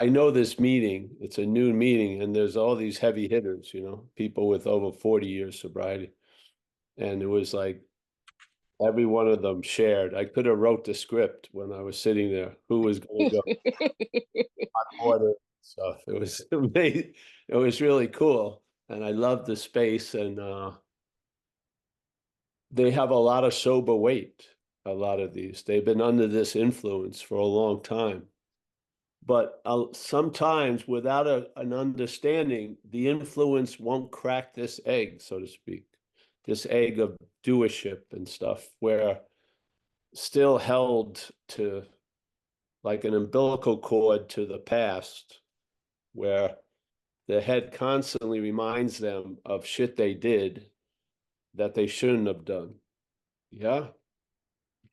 I know this meeting, it's a noon meeting, and there's all these heavy hitters, people with over 40 years sobriety. And it was like every one of them shared. I could have wrote the script when I was sitting there, who was going to go on order stuff. It was amazing. It was really cool. And I loved the space, and they have a lot of sober weight, a lot of these. They've been under this influence for a long time. But sometimes without an understanding, the influence won't crack this egg, so to speak, this egg of doership and stuff, where still held to like an umbilical cord to the past, where the head constantly reminds them of shit they did that they shouldn't have done. Yeah.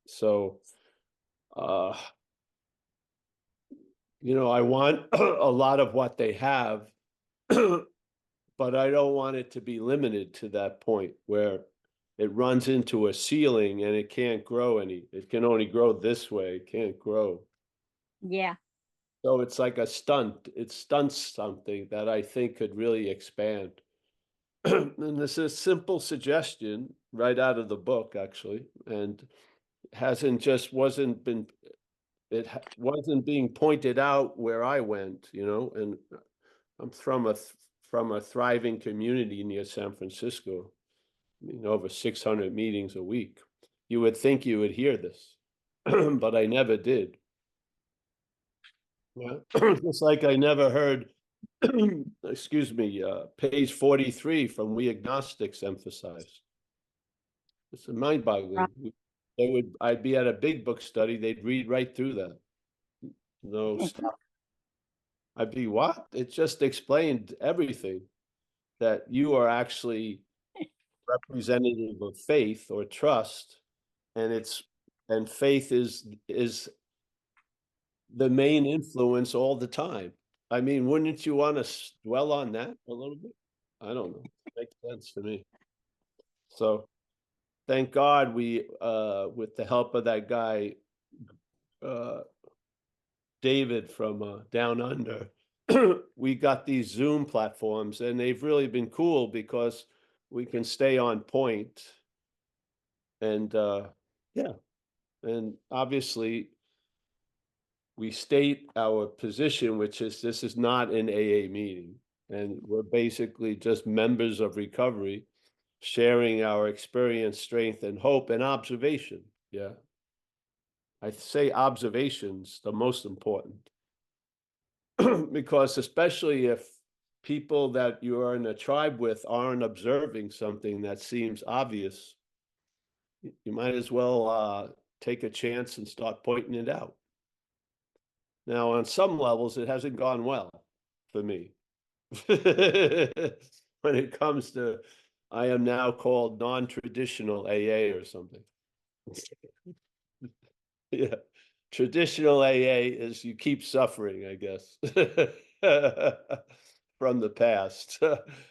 So, uh, I want a lot of what they have, but I don't want it to be limited to that point where it runs into a ceiling and it can't grow it can only grow this way, it can't grow. Yeah. So it's like a stunt. It stunts something that I think could really expand. And this is a simple suggestion right out of the book, actually, and hasn't just wasn't been it wasn't being pointed out where I went, and I'm from a thriving community near San Francisco. I mean, over 600 meetings a week. You would think you would hear this, but I never did. Yeah. Just like I never heard, excuse me, page 43 from We Agnostics emphasized. It's mind-boggling. I'd be at a big book study, they'd read right through that. No stop. I'd be, what? It just explained everything, that you are actually representative of faith or trust, and faith is the main influence all the time. I mean, wouldn't you want to dwell on that a little bit? I don't know. It makes sense to me. So thank God we, with the help of that guy, uh, David from Down Under, we got these Zoom platforms, and they've really been cool because we can stay on point. And yeah, and obviously we state our position, which is this is not an AA meeting. And we're basically just members of recovery, sharing our experience, strength, and hope and observation. Yeah. I say observations the most important. Because especially if people that you are in a tribe with aren't observing something that seems obvious, you might as well take a chance and start pointing it out. Now, on some levels, it hasn't gone well for me. When it comes to, I am now called non-traditional AA or something. Yeah. Traditional AA is you keep suffering, I guess, from the past.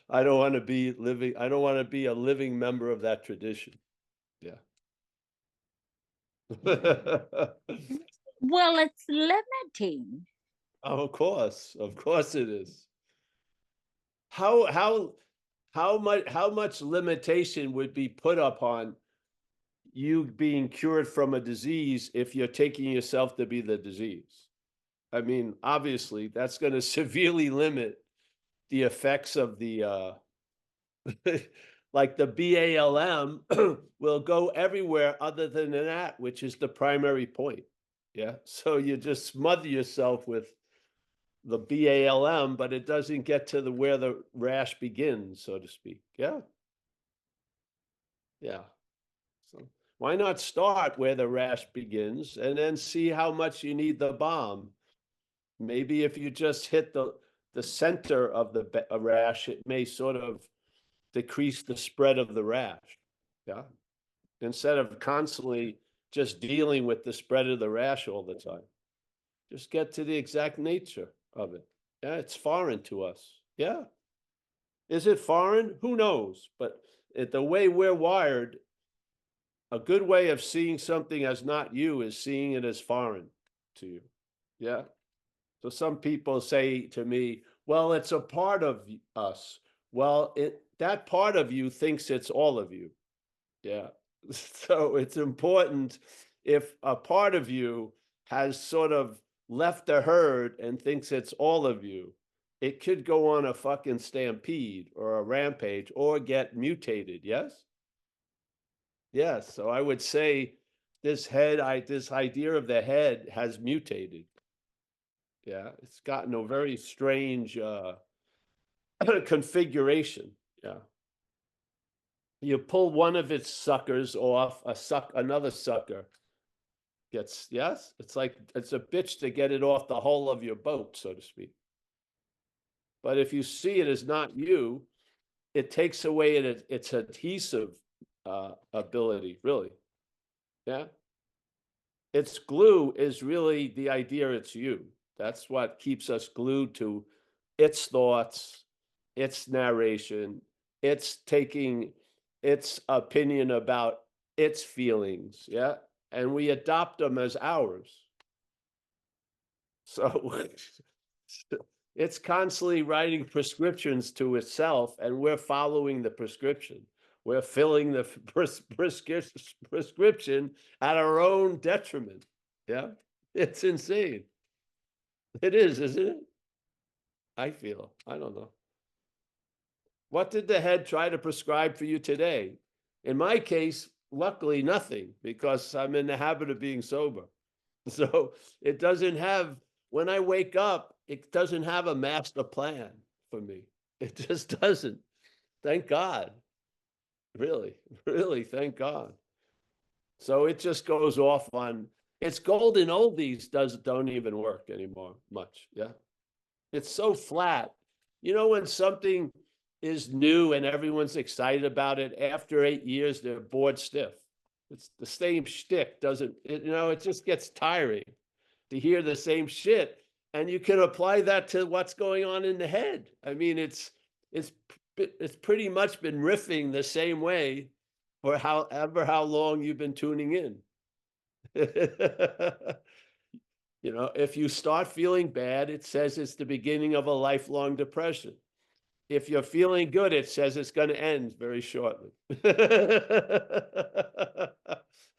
I don't want to be living, I don't want to be a living member of that tradition. Yeah. Well, it's limiting. Of course it is. How how how much limitation would be put upon you being cured from a disease if you're taking yourself to be the disease? I mean, obviously, that's going to severely limit the effects of the like the BALM will go everywhere other than that, which is the primary point. Yeah. So you just smother yourself with the BALM, but it doesn't get to the where the rash begins, so to speak. Yeah. Yeah. So why not start where the rash begins and then see how much you need the balm? Maybe if you just hit the center of the rash, it may sort of decrease the spread of the rash. Yeah. Instead of constantly just dealing with the spread of the rash all the time, just get to the exact nature of it. Yeah, it's foreign to us. Yeah. Is it foreign? Who knows? But the way we're wired, a good way of seeing something as not you is seeing it as foreign to you. Yeah. So some people say to me, well, it's a part of us. Well, that part of you thinks it's all of you. Yeah. So it's important, if a part of you has sort of left the herd and thinks it's all of you, it could go on a fucking stampede or a rampage or get mutated. Yes? Yes. So I would say this idea of the head has mutated. Yeah. It's gotten a very strange configuration. Yeah. You pull one of its suckers off, another sucker gets, yes, it's like it's a bitch to get it off the hull of your boat, so to speak. But if you see it as not you, it takes away its adhesive ability, really. Yeah. Its glue is really the idea it's you. That's what keeps us glued to its thoughts, its narration, its taking its opinion about its feelings. Yeah. And we adopt them as ours. So it's constantly writing prescriptions to itself, and we're following the prescription. We're filling the prescription at our own detriment. Yeah, it's insane. It is, isn't it? I feel. I don't know. What did the head try to prescribe for you today? In my case, luckily nothing, because I'm in the habit of being sober. So it doesn't have, when I wake up, it doesn't have a master plan for me. It just doesn't. Thank God. Really, really, thank God. So it just goes off on, it's golden oldies don't even work anymore much. Yeah. It's so flat. You know, when something is new and everyone's excited about it, after 8 years, they're bored stiff. It's the same shtick, doesn't it? You know, it just gets tiring to hear the same shit. And you can apply that to what's going on in the head. I mean, it's pretty much been riffing the same way for how long you've been tuning in. You know, if you start feeling bad, it says it's the beginning of a lifelong depression. If you're feeling good, it says it's going to end very shortly.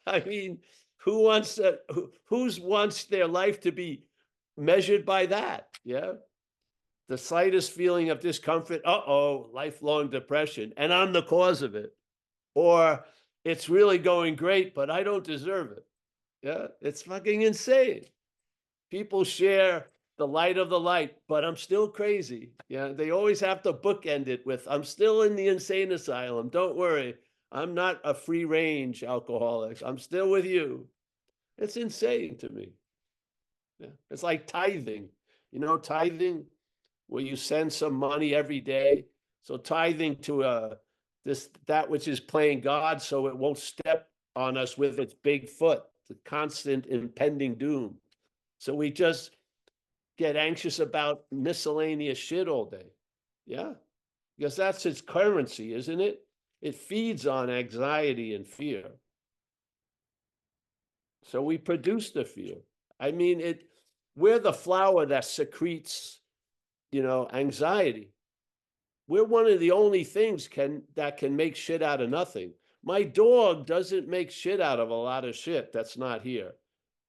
I mean, who wants their life to be measured by that? Yeah. The slightest feeling of discomfort, lifelong depression, and I'm the cause of it. Or it's really going great, but I don't deserve it. Yeah. It's fucking insane. People share the light of the light, but I'm still crazy. Yeah, they always have to bookend it with, I'm still in the insane asylum. Don't worry. I'm not a free range alcoholic. I'm still with you. It's insane to me. Yeah. It's like tithing. You know, tithing, where you send some money every day. So tithing to that which is playing God, so it won't step on us with its big foot, the constant impending doom. So we just get anxious about miscellaneous shit all day. Yeah. Because that's its currency, isn't it? It feeds on anxiety and fear. So we produce the fear. I mean, we're the flower that secretes, anxiety. We're one of the only things that can make shit out of nothing. My dog doesn't make shit out of a lot of shit that's not here.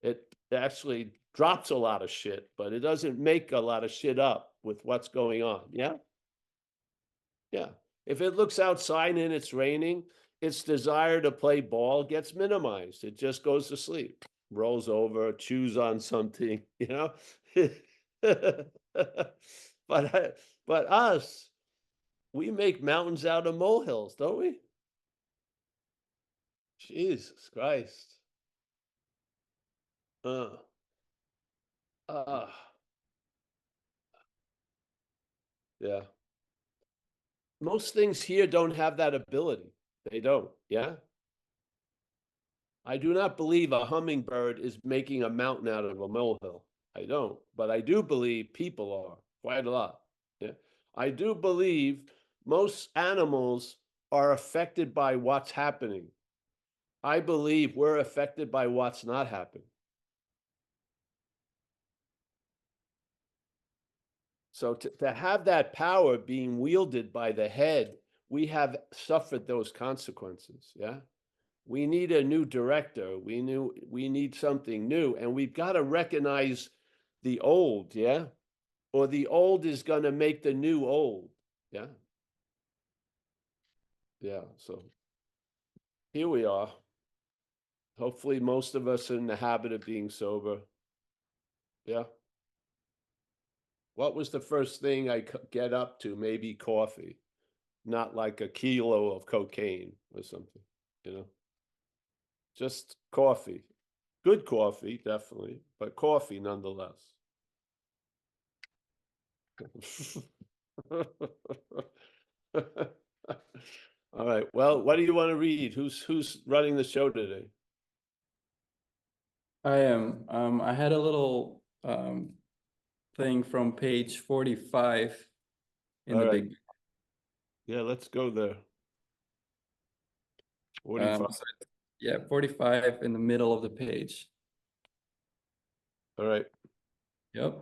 It actually drops a lot of shit, but it doesn't make a lot of shit up with what's going on. Yeah. Yeah. If it looks outside and it's raining, its desire to play ball gets minimized. It just goes to sleep, rolls over, chews on something, but but us, we make mountains out of molehills, don't we? Jesus Christ. Uh, uh, yeah. Most things here don't have that ability. They don't. Yeah. I do not believe a hummingbird is making a mountain out of a molehill. I don't. But I do believe people are quite a lot. Yeah. I do believe most animals are affected by what's happening. I believe we're affected by what's not happening. So to have that power being wielded by the head, we have suffered those consequences. Yeah. We need a new director. We need something new, and we've got to recognize the old. Yeah. Or the old is going to make the new old. Yeah. Yeah. So here we are. Hopefully most of us are in the habit of being sober. Yeah. What was the first thing I get up to? Maybe coffee, not like a kilo of cocaine or something, you know, just coffee. Good coffee, definitely, but coffee nonetheless. All right. Well, what do you want to read? Who's running the show today? I am. I had a little thing from page 45 in All the right. big. Yeah, let's go there. 45. Yeah, 45 in the middle of the page. All right. Yep.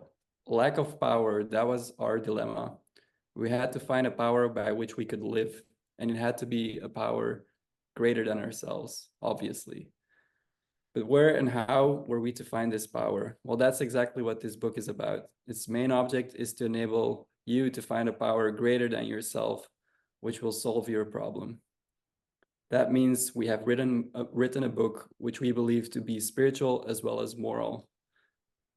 Lack of power, that was our dilemma. We had to find a power by which we could live, and it had to be a power greater than ourselves, obviously. But where and how were we to find this power? Well, that's exactly what this book is about. Its main object is to enable you to find a power greater than yourself, which will solve your problem. That means we have written a book which we believe to be spiritual as well as moral.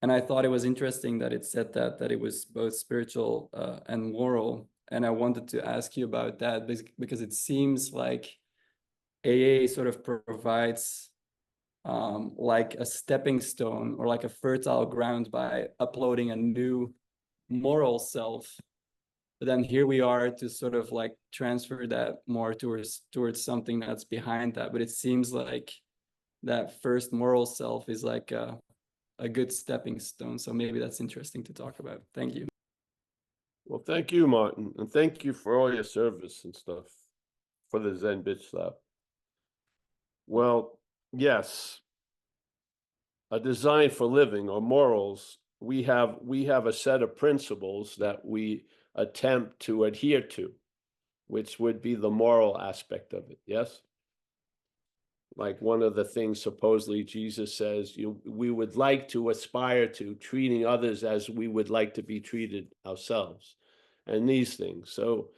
And I thought it was interesting that it said that it was both spiritual and moral. And I wanted to ask you about that because it seems like AA sort of provides like a stepping stone or like a fertile ground by uploading a new moral self. But then here we are to sort of like transfer that more towards something that's behind that. But it seems like that first moral self is like a good stepping stone. So maybe that's interesting to talk about. Thank you. Well, thank you, Martin, and thank you for all your service and stuff for the Zen Bitch Slap. Well, yes, a design for living or morals. We have a set of principles that we attempt to adhere to, which would be the moral aspect of it. Yes. Like one of the things supposedly Jesus says, we would like to aspire to treating others as we would like to be treated ourselves, and these things. So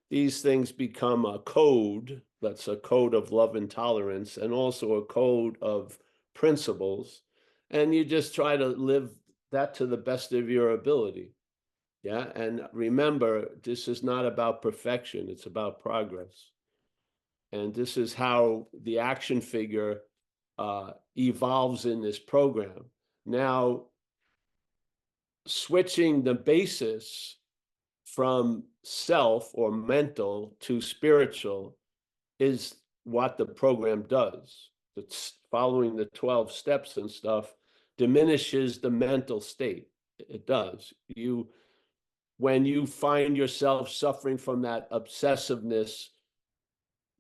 these things become a code. That's a code of love and tolerance, and also a code of principles. And you just try to live that to the best of your ability. Yeah. And remember, this is not about perfection. It's about progress. And this is how the action figure evolves in this program. Now, switching the basis from self or mental to spiritual is what the program does. It's following the 12 steps and stuff diminishes the mental state. It does. When you find yourself suffering from that obsessiveness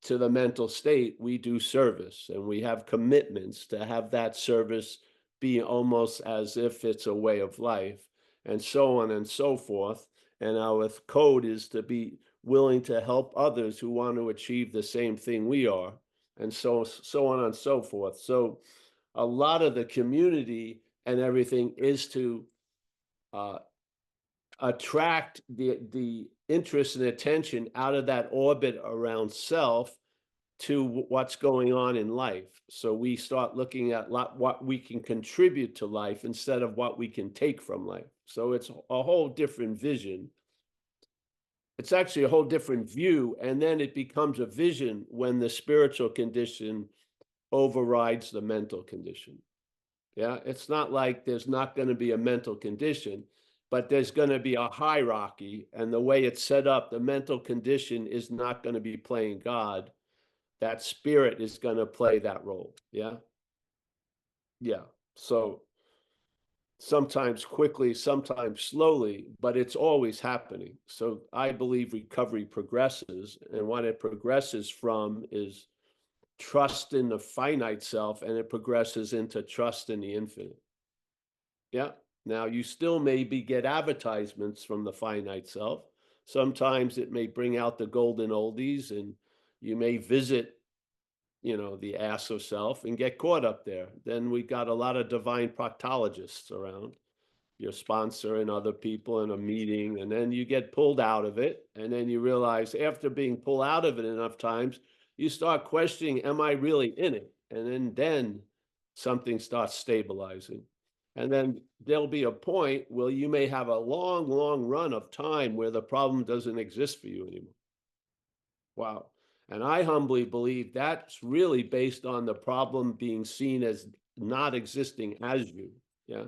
to the mental state, we do service, and we have commitments to have that service be almost as if it's a way of life, and so on and so forth. And our code is to be willing to help others who want to achieve the same thing we are, and so on and so forth. So a lot of the community and everything is to attract the interest and attention out of that orbit around self to what's going on in life. So we start looking at what we can contribute to life instead of what we can take from life. So it's a whole different vision. It's actually a whole different view. And then it becomes a vision when the spiritual condition overrides the mental condition. Yeah, it's not like there's not going to be a mental condition, but there's going to be a hierarchy. And the way it's set up, the mental condition is not going to be playing God. That spirit is going to play that role. Yeah. Yeah. So sometimes quickly, sometimes slowly, but it's always happening. So I believe recovery progresses, and what it progresses from is trust in the finite self, and it progresses into trust in the infinite. Yeah. Now, you still maybe get advertisements from the finite self. Sometimes it may bring out the golden oldies, and you may visit, the ass of self and get caught up there. Then we got a lot of divine proctologists around, your sponsor and other people in a meeting, and then you get pulled out of it. And then you realize after being pulled out of it enough times, you start questioning, am I really in it? And then something starts stabilizing. And then there'll be a point where you may have a long, long run of time where the problem doesn't exist for you anymore. Wow. And I humbly believe that's really based on the problem being seen as not existing as you. Yeah.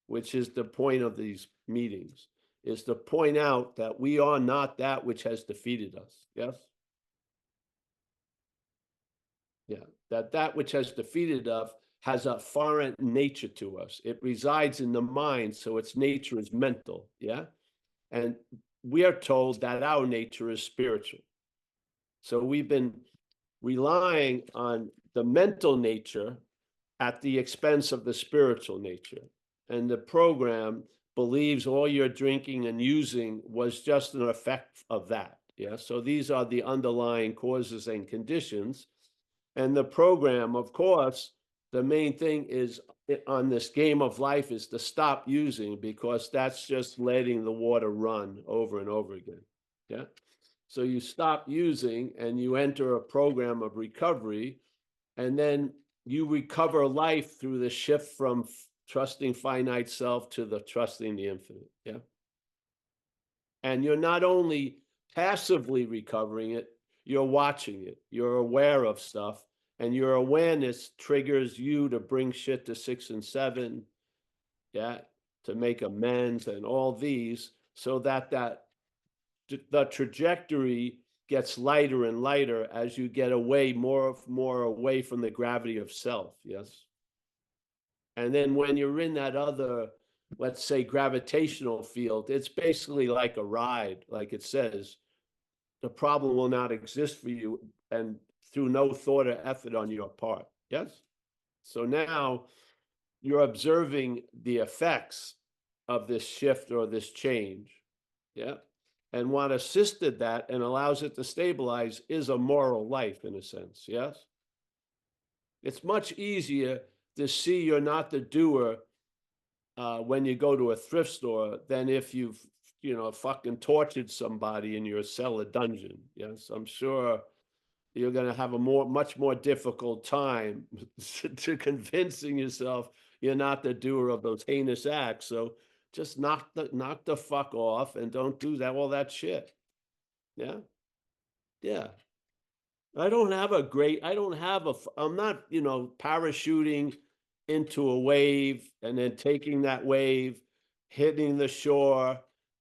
Which is the point of these meetings, is to point out that we are not that which has defeated us. Yes? Yeah. That which has defeated us has a foreign nature to us. It resides in the mind, so its nature is mental. Yeah. And we are told that our nature is spiritual. So we've been relying on the mental nature at the expense of the spiritual nature. And the program believes all your drinking and using was just an effect of that. Yeah. So these are the underlying causes and conditions. And the program, of course, the main thing is on this game of life is to stop using, because that's just letting the water run over and over again. Yeah. So you stop using and you enter a program of recovery, and then you recover life through the shift from trusting finite self to the trusting the infinite. Yeah. And you're not only passively recovering it, you're watching it, you're aware of stuff, and your awareness triggers you to bring shit to 6 and 7. Yeah. To make amends and all these, so that the trajectory gets lighter and lighter as you get more away from the gravity of self. Yes. And then when you're in that other, let's say, gravitational field, it's basically like a ride. Like it says, the problem will not exist for you, and through no thought or effort on your part. Yes. So now you're observing the effects of this shift or this change. Yeah. And what assisted that and allows it to stabilize is a moral life, in a sense. Yes. It's much easier to see you're not the doer when you go to a thrift store than if you've, fucking tortured somebody in your cellar dungeon. Yes. I'm sure you're going to have a much more difficult time to convincing yourself you're not the doer of those heinous acts. So just knock the fuck off and don't do all that shit. Yeah. Yeah. I'm not, parachuting into a wave and then taking that wave, hitting the shore,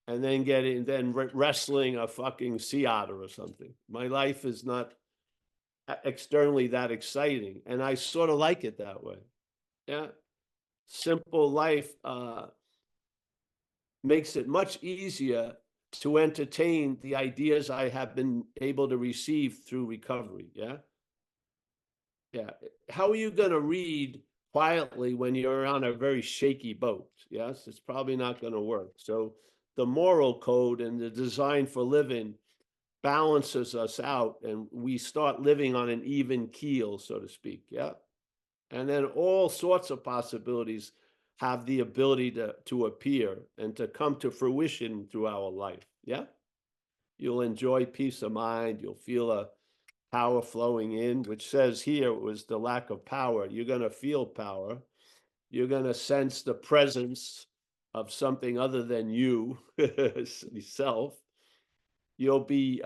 and then wrestling a fucking sea otter or something. My life is not externally that exciting, and I sort of like it that way. Yeah. Simple life makes it much easier to entertain the ideas I have been able to receive through recovery. Yeah. Yeah. How are you going to read quietly when you're on a very shaky boat? Yes. It's probably not going to work. So the moral code and the design for living balances us out, and we start living on an even keel, so to speak. Yeah. And then all sorts of possibilities have the ability to appear and to come to fruition through our life. Yeah. You'll enjoy peace of mind. You'll feel a power flowing in, which says here it was the lack of power. You're going to feel power. You're going to sense the presence of something other than you, self. You'll be,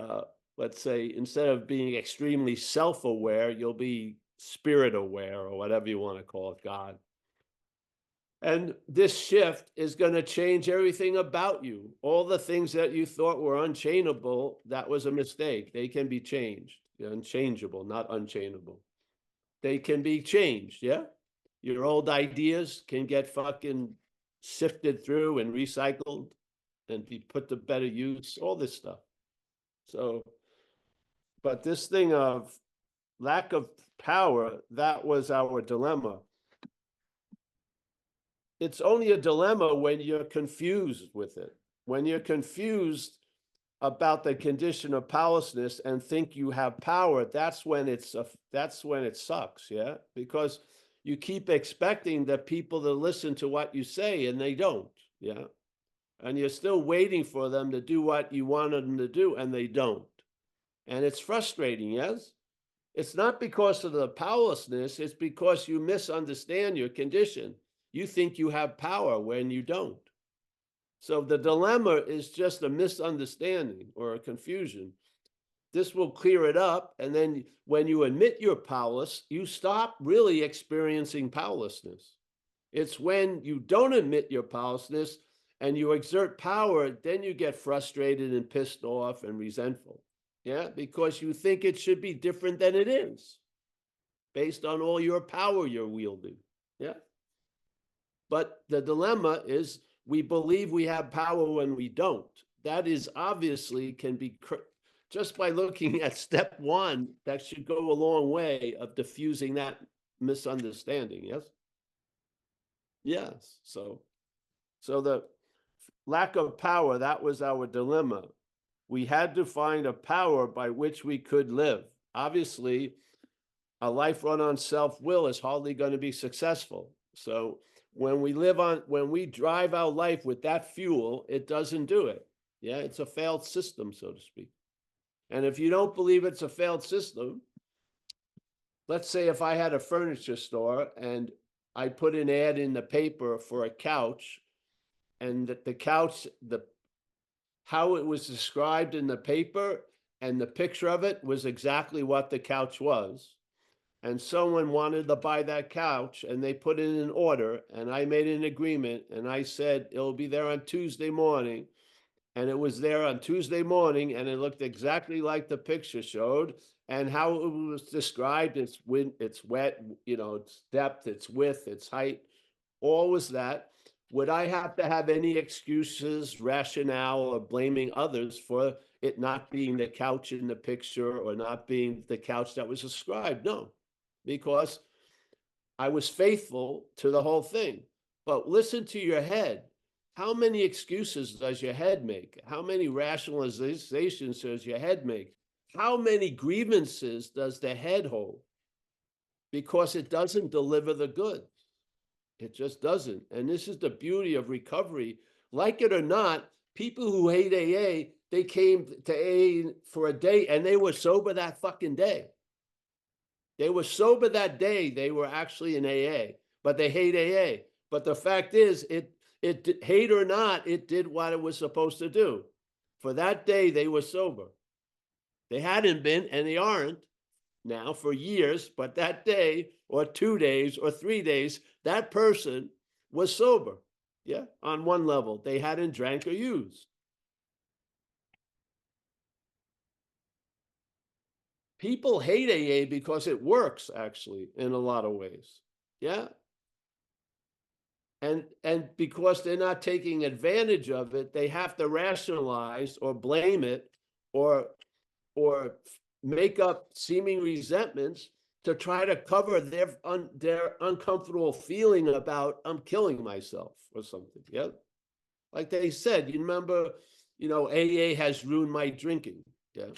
let's say, instead of being extremely self-aware, you'll be spirit aware, or whatever you want to call it, God. And this shift is going to change everything about you. All the things that you thought were unchainable, that was a mistake. They can be changed. They're unchangeable, not unchainable. They can be changed, yeah? Your old ideas can get fucking sifted through and recycled and be put to better use, all this stuff. So, but this thing of lack of power, that was our dilemma. it's only a dilemma when you're confused with it. When you're confused about the condition of powerlessness and think you have power, that's when it sucks, yeah? Because you keep expecting the people to listen to what you say and they don't, yeah? And you're still waiting for them to do what you wanted them to do and they don't. And it's frustrating, yes? It's not because of the powerlessness, it's because you misunderstand your condition. You think you have power when you don't. So the dilemma is just a misunderstanding or a confusion. This will clear it up. And then when you admit you're powerless, you stop really experiencing powerlessness. It's when you don't admit your powerlessness and you exert power, then you get frustrated and pissed off and resentful. Yeah, because you think it should be different than it is based on all your power you're wielding. Yeah. But the dilemma is we believe we have power when we don't. That is obviously can be just by looking at step one, that should go a long way of diffusing that misunderstanding. Yes. Yes. So the lack of power, that was our dilemma. We had to find a power by which we could live. Obviously, a life run on self-will is hardly going to be successful. So when we drive our life with that fuel, it doesn't do it. Yeah, it's a failed system, so to speak. And if you don't believe it's a failed system, let's say if I had a furniture store and I put an ad in the paper for a couch, and the couch, how it was described in the paper and the picture of it was exactly what the couch was. And someone wanted to buy that couch and they put in an order and I made an agreement and I said, it'll be there on Tuesday morning. And it was there on Tuesday morning and it looked exactly like the picture showed and how it was described. It's wet, its depth, its width, its height, all was that. Would I have to have any excuses, rationale, or blaming others for it not being the couch in the picture or not being the couch that was described? No, because I was faithful to the whole thing. But listen to your head. How many excuses does your head make? How many rationalizations does your head make? How many grievances does the head hold? Because it doesn't deliver the goods. It just doesn't. And this is the beauty of recovery. Like it or not, people who hate AA, they came to AA for a day and they were sober that fucking day. They were sober that day. They were actually in AA, but they hate AA. But the fact is, it hate or not, it did what it was supposed to do. For that day, they were sober. They hadn't been, and they aren't now for years, but that day or 2 days or 3 days, that person was sober. Yeah, on one level, they hadn't drank or used. People hate AA because it works actually in a lot of ways. Yeah. And because they're not taking advantage of it, they have to rationalize or blame it or make up seeming resentments to try to cover their uncomfortable feeling about I'm killing myself or something. Yeah. Like they said, you remember, AA has ruined my drinking. Yeah.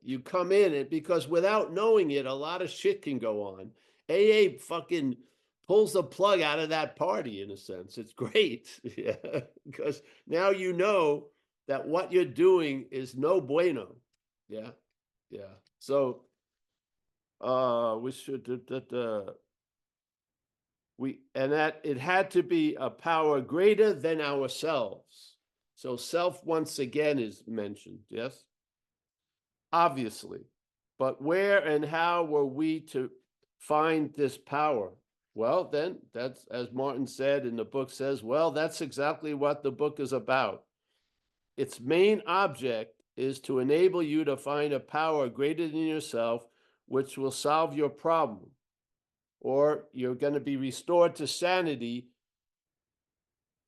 You come in it because without knowing it, a lot of shit can go on. AA fucking pulls the plug out of that party in a sense. It's great. Yeah. Because now you know that what you're doing is no bueno. Yeah. Yeah. So we should and that it had to be a power greater than ourselves. So self once again is mentioned, yes? Obviously. But where and how were we to find this power? Well, then, that's, as Martin said in the book says, well, that's exactly what the book is about. Its main object is to enable you to find a power greater than yourself, which will solve your problem. Or you're going to be restored to sanity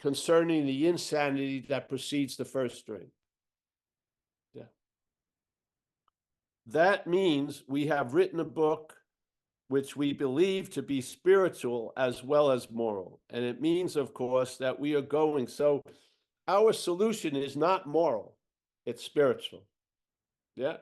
concerning the insanity that precedes the first string. Yeah. That means we have written a book which we believe to be spiritual as well as moral. And it means, of course, that we are going. So our solution is not moral, it's spiritual. Yeah.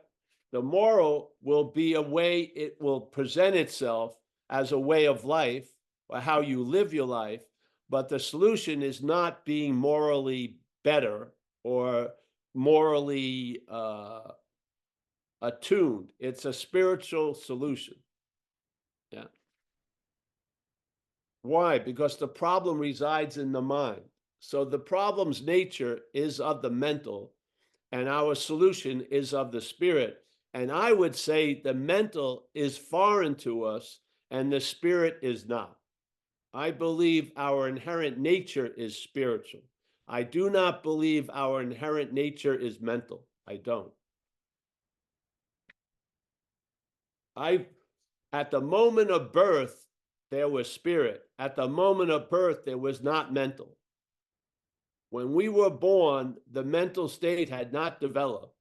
The moral will be a way, it will present itself as a way of life or how you live your life. But the solution is not being morally better or morally attuned. It's a spiritual solution. Yeah. Why? Because the problem resides in the mind. So the problem's nature is of the mental, and our solution is of the spirit. And I would say the mental is foreign to us, and the spirit is not. I believe our inherent nature is spiritual. I do not believe our inherent nature is mental. I don't. At the moment of birth, there was spirit. At the moment of birth, there was not mental. When we were born, the mental state had not developed,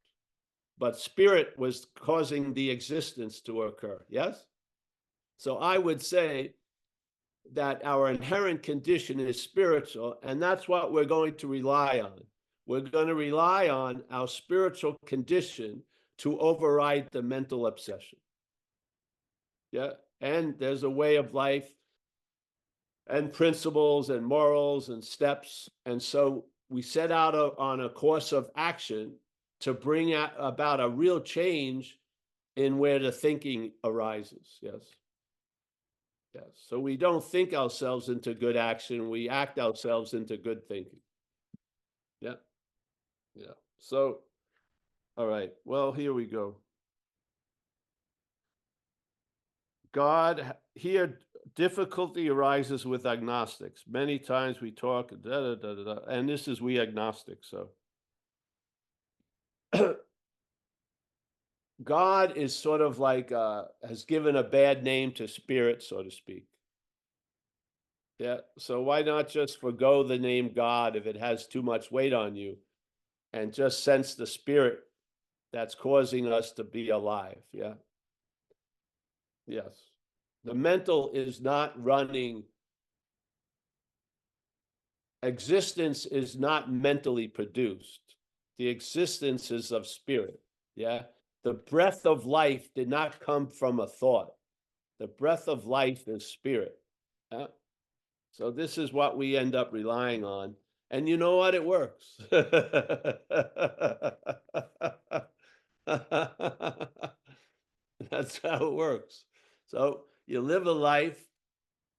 but spirit was causing the existence to occur. Yes? So I would say that our inherent condition is spiritual, and that's what we're going to rely on. We're going to rely on our spiritual condition to override the mental obsession. Yeah, and there's a way of life and principles and morals and steps. And so we set out on a course of action to bring about a real change in where the thinking arises. Yes. Yes. So we don't think ourselves into good action. We act ourselves into good thinking. Yeah. Yeah. So, all right. Well, here we go. God, here difficulty arises with agnostics. Many times we talk, and this is we agnostics. So God is sort of like, has given a bad name to spirit, so to speak. Yeah. So why not just forgo the name God if it has too much weight on you and just sense the spirit that's causing us to be alive? Yeah. Yes. The mental is not running. Existence is not mentally produced. The existence is of spirit. Yeah. The breath of life did not come from a thought. The breath of life is spirit. Yeah. So this is what we end up relying on. And you know what? It works. That's how it works. So you live a life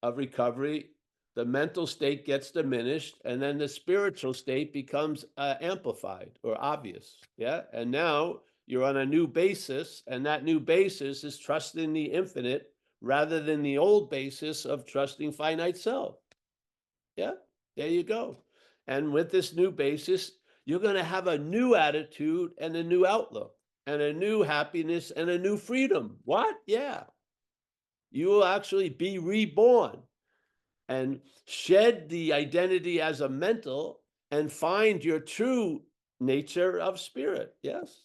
of recovery, the mental state gets diminished, and then the spiritual state becomes amplified or obvious. Yeah. And now you're on a new basis, and that new basis is trusting the infinite rather than the old basis of trusting finite self. Yeah. There you go. And with this new basis, you're going to have a new attitude and a new outlook and a new happiness and a new freedom. What? Yeah. You will actually be reborn and shed the identity as a mental and find your true nature of spirit. Yes.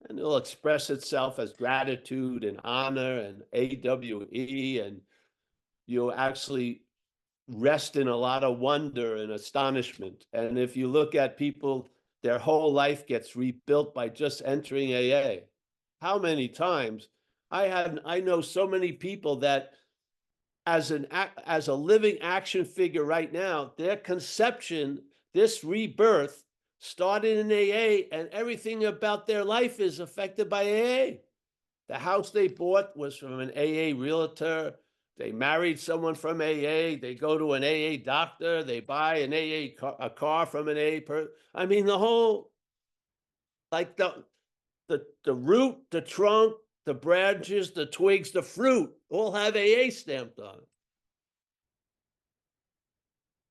And it'll express itself as gratitude and honor and AWE, and you'll actually rest in a lot of wonder and astonishment. And if you look at people, their whole life gets rebuilt by just entering AA. How many times I know so many people that as a living action figure right now, their conception, this rebirth started in AA, and everything about their life is affected by AA. The house they bought was from an AA realtor. They married someone from AA. They go to an AA doctor. They buy an a car from an AA person. I mean, the whole, like the root, the trunk, the branches, the twigs, the fruit all have AA stamped on it.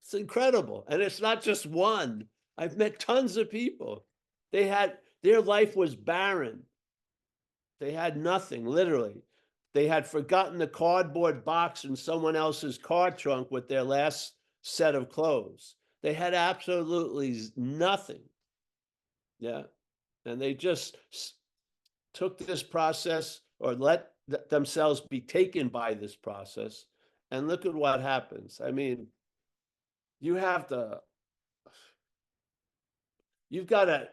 It's incredible. And it's not just one. I've met tons of people. Their life was barren. They had nothing, literally. They had forgotten the cardboard box in someone else's car trunk with their last set of clothes. They had absolutely nothing. Yeah. And they just took this process or let themselves be taken by this process. And look at what happens. I mean, you've got to,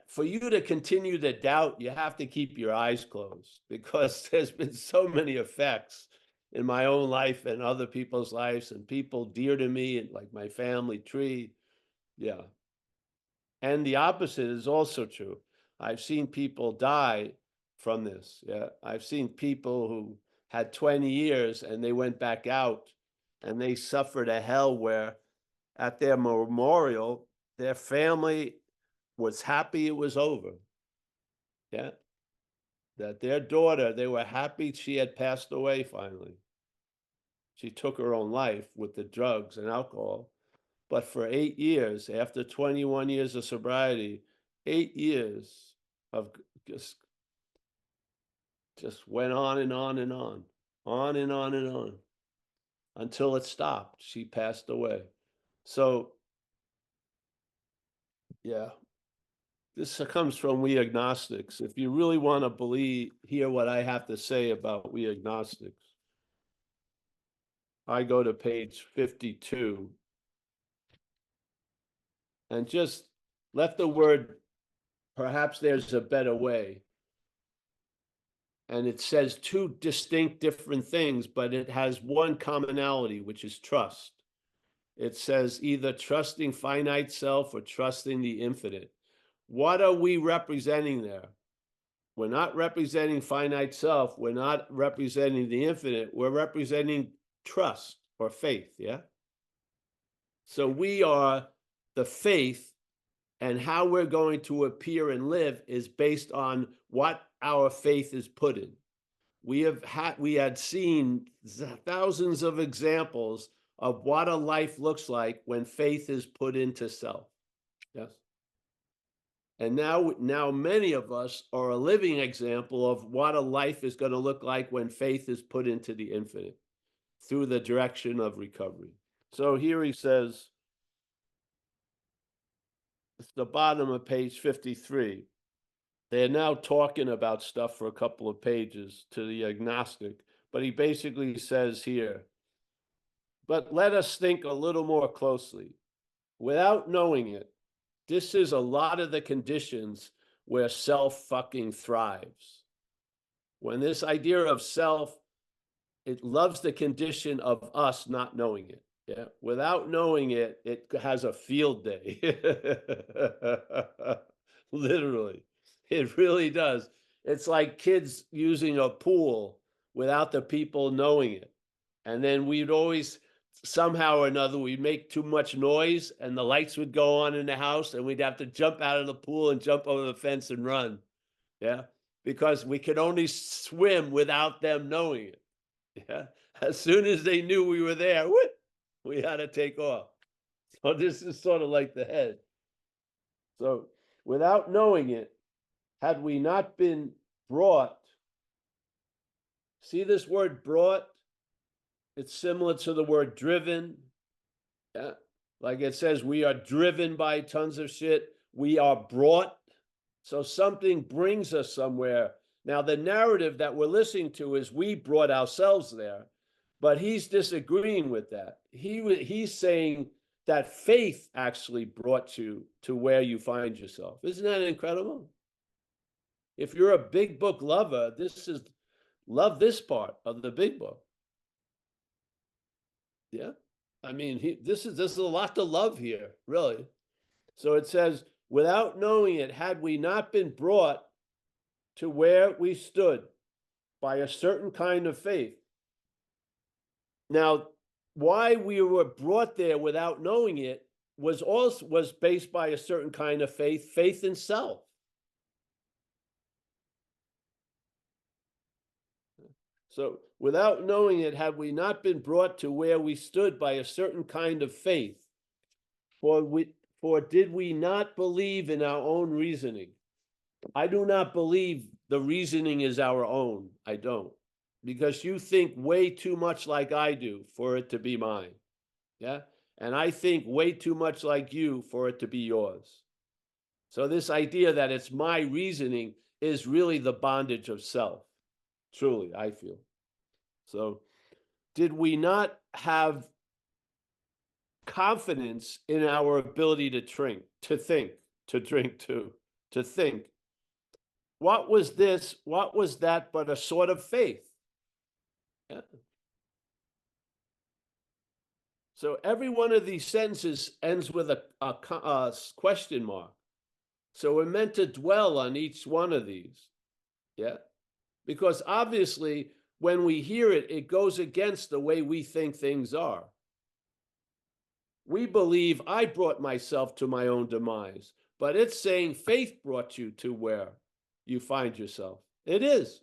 for you to continue to doubt, you have to keep your eyes closed, because there's been so many effects in my own life and other people's lives and people dear to me, and like my family tree. Yeah. And the opposite is also true. I've seen people die from this. Yeah. I've seen people who had 20 years and they went back out and they suffered a hell where at their memorial, their family was happy it was over. Yeah. That their daughter, they were happy she had passed away finally. She took her own life with the drugs and alcohol. But for 8 years, after 21 years of sobriety, 8 years of just went on and on and on and on and on, until it stopped. She passed away. So, yeah, this comes from we agnostics. If you really want to hear what I have to say about we agnostics, I go to page 52 and just let the word, perhaps there's a better way. And it says two distinct different things, but it has one commonality, which is trust. It says either trusting finite self or trusting the infinite. What are we representing there? We're not representing finite self. We're not representing the infinite. We're representing trust or faith, yeah? So we are the faith, and how we're going to appear and live is based on what our faith is put in. We had seen thousands of examples of what a life looks like when faith is put into self. Yes. And now many of us are a living example of what a life is going to look like when faith is put into the infinite through the direction of recovery. So here he says, it's the bottom of page 53. They're now talking about stuff for a couple of pages to the agnostic, but he basically says here, but let us think a little more closely. Without knowing it, this is a lot of the conditions where self fucking thrives. When this idea of self, it loves the condition of us not knowing it. Yeah. Without knowing it, it has a field day. Literally. It really does. It's like kids using a pool without the people knowing it. And then we'd always, somehow or another, we'd make too much noise and the lights would go on in the house and we'd have to jump out of the pool and jump over the fence and run. Yeah. Because we could only swim without them knowing it. Yeah. As soon as they knew we were there, whoop, we had to take off. So this is sort of like the head. So without knowing it, had we not been brought, see this word brought? It's similar to the word driven. Yeah. Like it says, we are driven by tons of shit. We are brought. So something brings us somewhere. Now, the narrative that we're listening to is we brought ourselves there, but he's disagreeing with that. He's saying that faith actually brought you to where you find yourself. Isn't that incredible? If you're a big book lover, love this part of the big book. Yeah. I mean, this is a lot to love here, really. So it says, without knowing it, had we not been brought to where we stood by a certain kind of faith. Now, why we were brought there without knowing it was based by a certain kind of faith in self. So without knowing it, had we not been brought to where we stood by a certain kind of faith, for did we not believe in our own reasoning? I do not believe the reasoning is our own. I don't. Because you think way too much like I do for it to be mine. Yeah. And I think way too much like you for it to be yours. So this idea that it's my reasoning is really the bondage of self. Truly, I feel. So did we not have confidence in our ability to think, to think? What was this? What was that but a sort of faith? Yeah. So every one of these sentences ends with a question mark. So we're meant to dwell on each one of these. Yeah. Because obviously, when we hear it, it goes against the way we think things are. We believe I brought myself to my own demise, but it's saying faith brought you to where you find yourself. It is.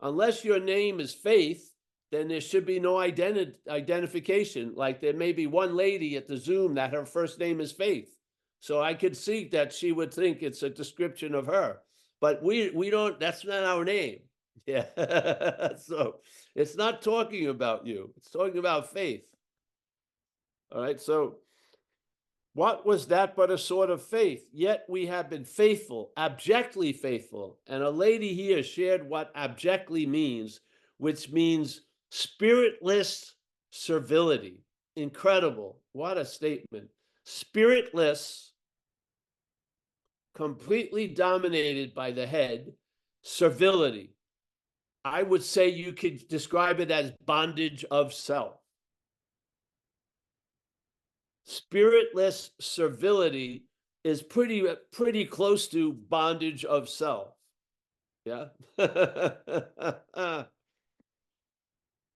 Unless your name is Faith, then there should be no identification. Like there may be one lady at the Zoom that her first name is Faith. So I could see that she would think it's a description of her. But we don't, that's not our name. Yeah. So it's not talking about you. It's talking about faith. All right. So what was that but a sort of faith? Yet we have been faithful, abjectly faithful. And a lady here shared what abjectly means, which means spiritless servility. Incredible. What a statement. Spiritless, completely dominated by the head, servility. I would say you could describe it as bondage of self. Spiritless servility is pretty close to bondage of self. Yeah.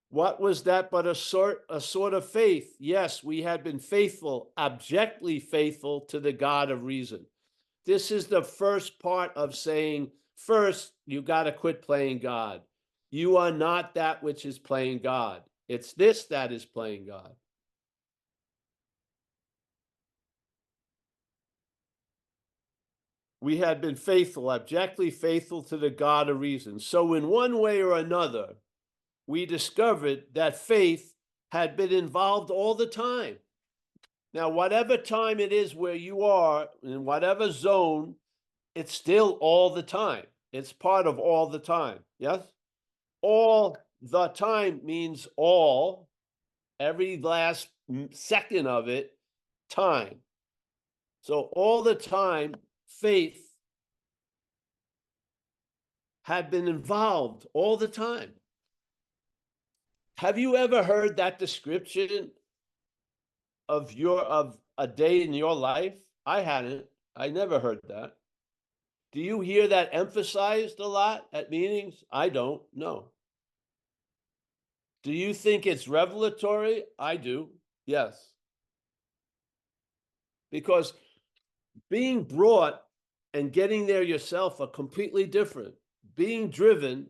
What was that but a sort of faith? Yes, we had been faithful, abjectly faithful to the God of reason. This is the first part of saying, first, you got to quit playing God. You are not that which is playing God. It's this that is playing God. We had been faithful, abjectly faithful to the God of reason. So in one way or another, we discovered that faith had been involved all the time. Now, whatever time it is where you are, in whatever zone, it's still all the time. It's part of all the time. Yes? All the time means all, every last second of it, time. So all the time, faith had been involved all the time. Have you ever heard that description of a day in your life? I hadn't. I never heard that. Do you hear that emphasized a lot at meetings? I don't. No. Do you think it's revelatory? I do. Yes. Because being brought and getting there yourself are completely different. Being driven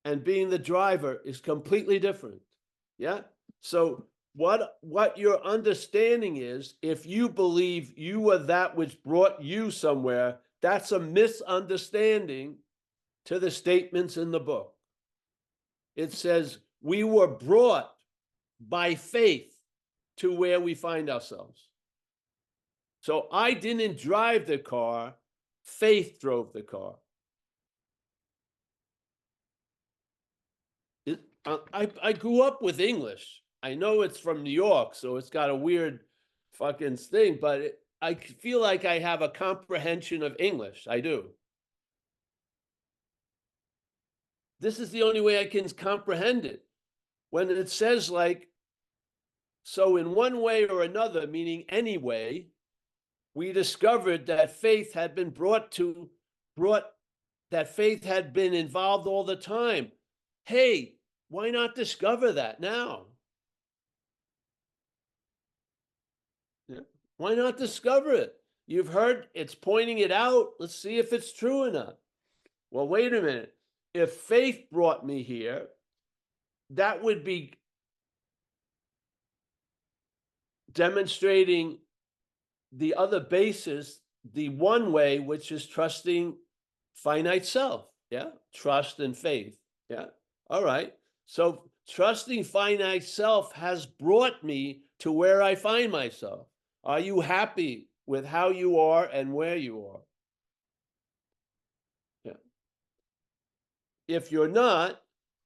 and being the driver is completely different. Yeah. So what your understanding is, if you believe you are that which brought you somewhere, that's a misunderstanding to the statements in the book. It says we were brought by faith to where we find ourselves. So I didn't drive the car, faith drove the car. I grew up with English. I know it's from New York, so it's got a weird fucking thing, but I feel like I have a comprehension of English. I do. This is the only way I can comprehend it. When it says like, so in one way or another, meaning any way, we discovered that faith had been that faith had been involved all the time. Hey, why not discover that now? Yeah. Why not discover it? You've heard it's pointing it out. Let's see if it's true or not. Well, wait a minute. If faith brought me here, that would be demonstrating the other basis, the one way, which is trusting finite self. Yeah. Trust and faith. Yeah. All right. So trusting finite self has brought me to where I find myself. Are you happy with how you are and where you are? Yeah. If you're not,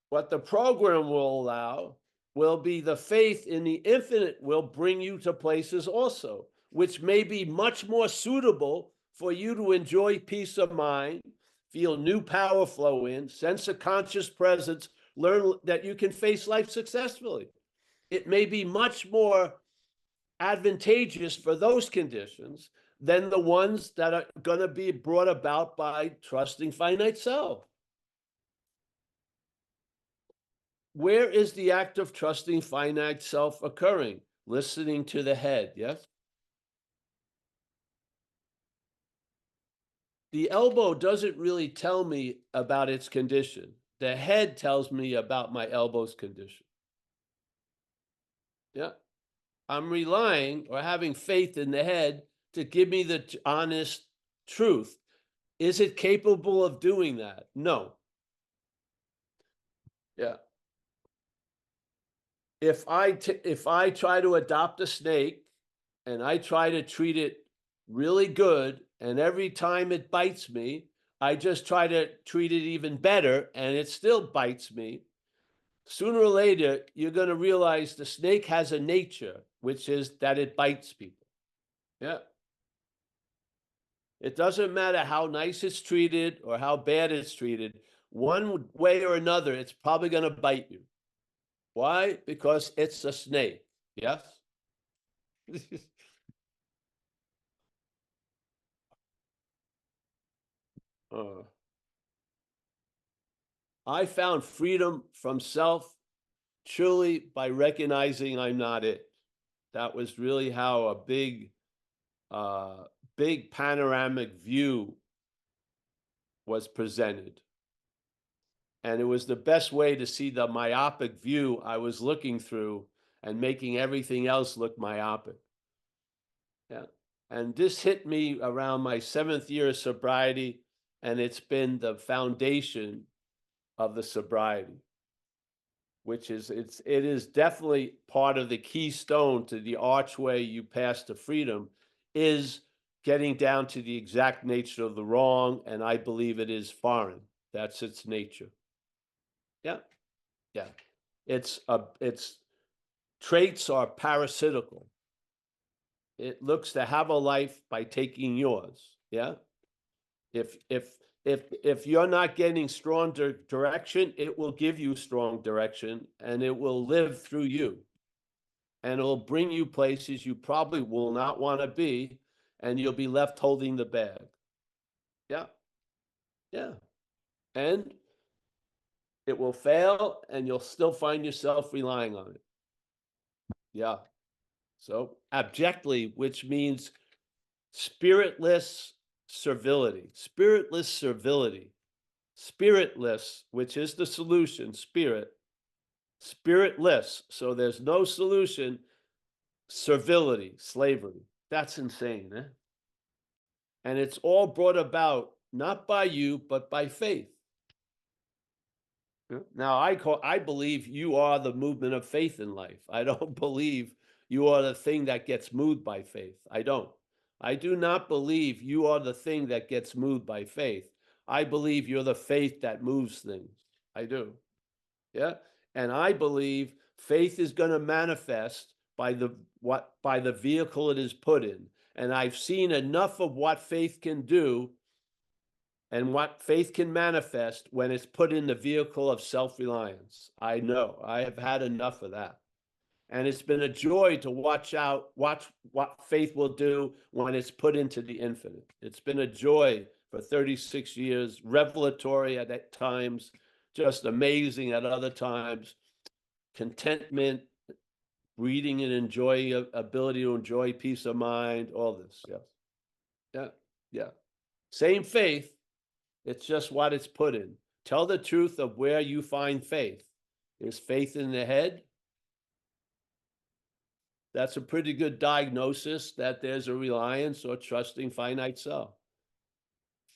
What the program will allow will be the faith in the infinite will bring you to places also, which may be much more suitable for you to enjoy peace of mind, feel new power flow in, sense of conscious presence, learn that you can face life successfully. It may be much more advantageous for those conditions than the ones that are going to be brought about by trusting finite self. Where is the act of trusting finite self occurring? Listening to the head, yes? The elbow doesn't really tell me about its condition. The head tells me about my elbow's condition. Yeah. I'm relying or having faith in the head to give me the honest truth. Is it capable of doing that? No. Yeah. If I try to adopt a snake and I try to treat it really good, and every time it bites me, I just try to treat it even better, and it still bites me, sooner or later, you're going to realize the snake has a nature, which is that it bites people. Yeah. It doesn't matter how nice it's treated or how bad it's treated. One way or another, it's probably going to bite you. Why? Because it's a snake. Yes? I found freedom from self truly by recognizing I'm not it. That was really how a big panoramic view was presented. And it was the best way to see the myopic view I was looking through and making everything else look myopic. Yeah. And this hit me around my 7th year of sobriety, and it's been the foundation of the sobriety, which is it is definitely part of the keystone to the archway you pass to freedom, is getting down to the exact nature of the wrong, and I believe it is foreign. That's its nature. Yeah, yeah. Its traits are parasitical. It looks to have a life by taking yours. Yeah. If you're not getting strong direction, it will give you strong direction, and it will live through you, and it'll bring you places you probably will not want to be, and you'll be left holding the bag. Yeah. Yeah. And it will fail, and you'll still find yourself relying on it. Yeah. So abjectly, which means spiritless servility, spiritless, which is the solution, spiritless. So there's no solution, servility, slavery. That's insane, eh? And it's all brought about not by you, but by faith. Now, I believe you are the movement of faith in life. I don't believe you are the thing that gets moved by faith. I don't. I do not believe you are the thing that gets moved by faith. I believe you're the faith that moves things. I do. Yeah. And I believe faith is going to manifest by the vehicle it is put in. And I've seen enough of what faith can do and what faith can manifest when it's put in the vehicle of self-reliance. I know. I have had enough of that. And it's been a joy to watch what faith will do when it's put into the infinite. It's been a joy for 36 years, revelatory at times, just amazing at other times, contentment, reading and enjoying, ability to enjoy peace of mind, all this. Yes. Yeah. Yeah. Same faith. It's just what it's put in. Tell the truth of where you find faith. Is faith in the head? That's a pretty good diagnosis that there's a reliance or trusting finite self.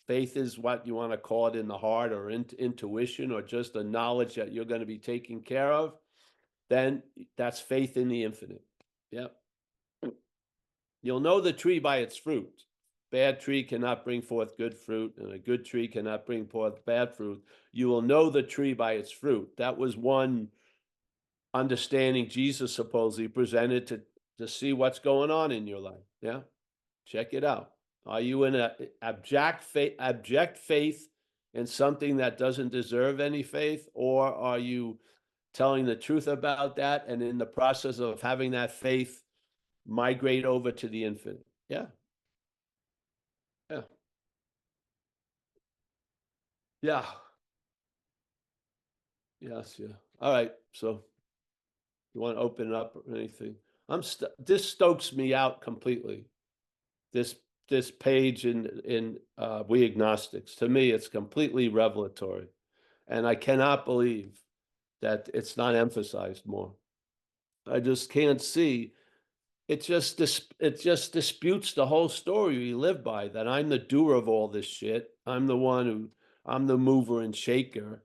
Faith is what you want to call it in the heart, or intuition, or just a knowledge that you're going to be taken care of. Then that's faith in the infinite. Yep. You'll know the tree by its fruit. bad tree cannot bring forth good fruit, and a good tree cannot bring forth bad fruit. You will know the tree by its fruit. That was one understanding Jesus supposedly presented to see what's going on in your life. Yeah, check it out. Are you in an abject faith in something that doesn't deserve any faith, or are you telling the truth about that, and in the process of having that faith migrate over to the infinite? Yeah. Yeah. Yeah. Yes, yeah. All right. So you want to open it up or anything? This stokes me out completely. This page in We Agnostics. To me, it's completely revelatory. And I cannot believe that it's not emphasized more. I just can't see. It just disputes the whole story we live by, that I'm the doer of all this shit. I'm the mover and shaker.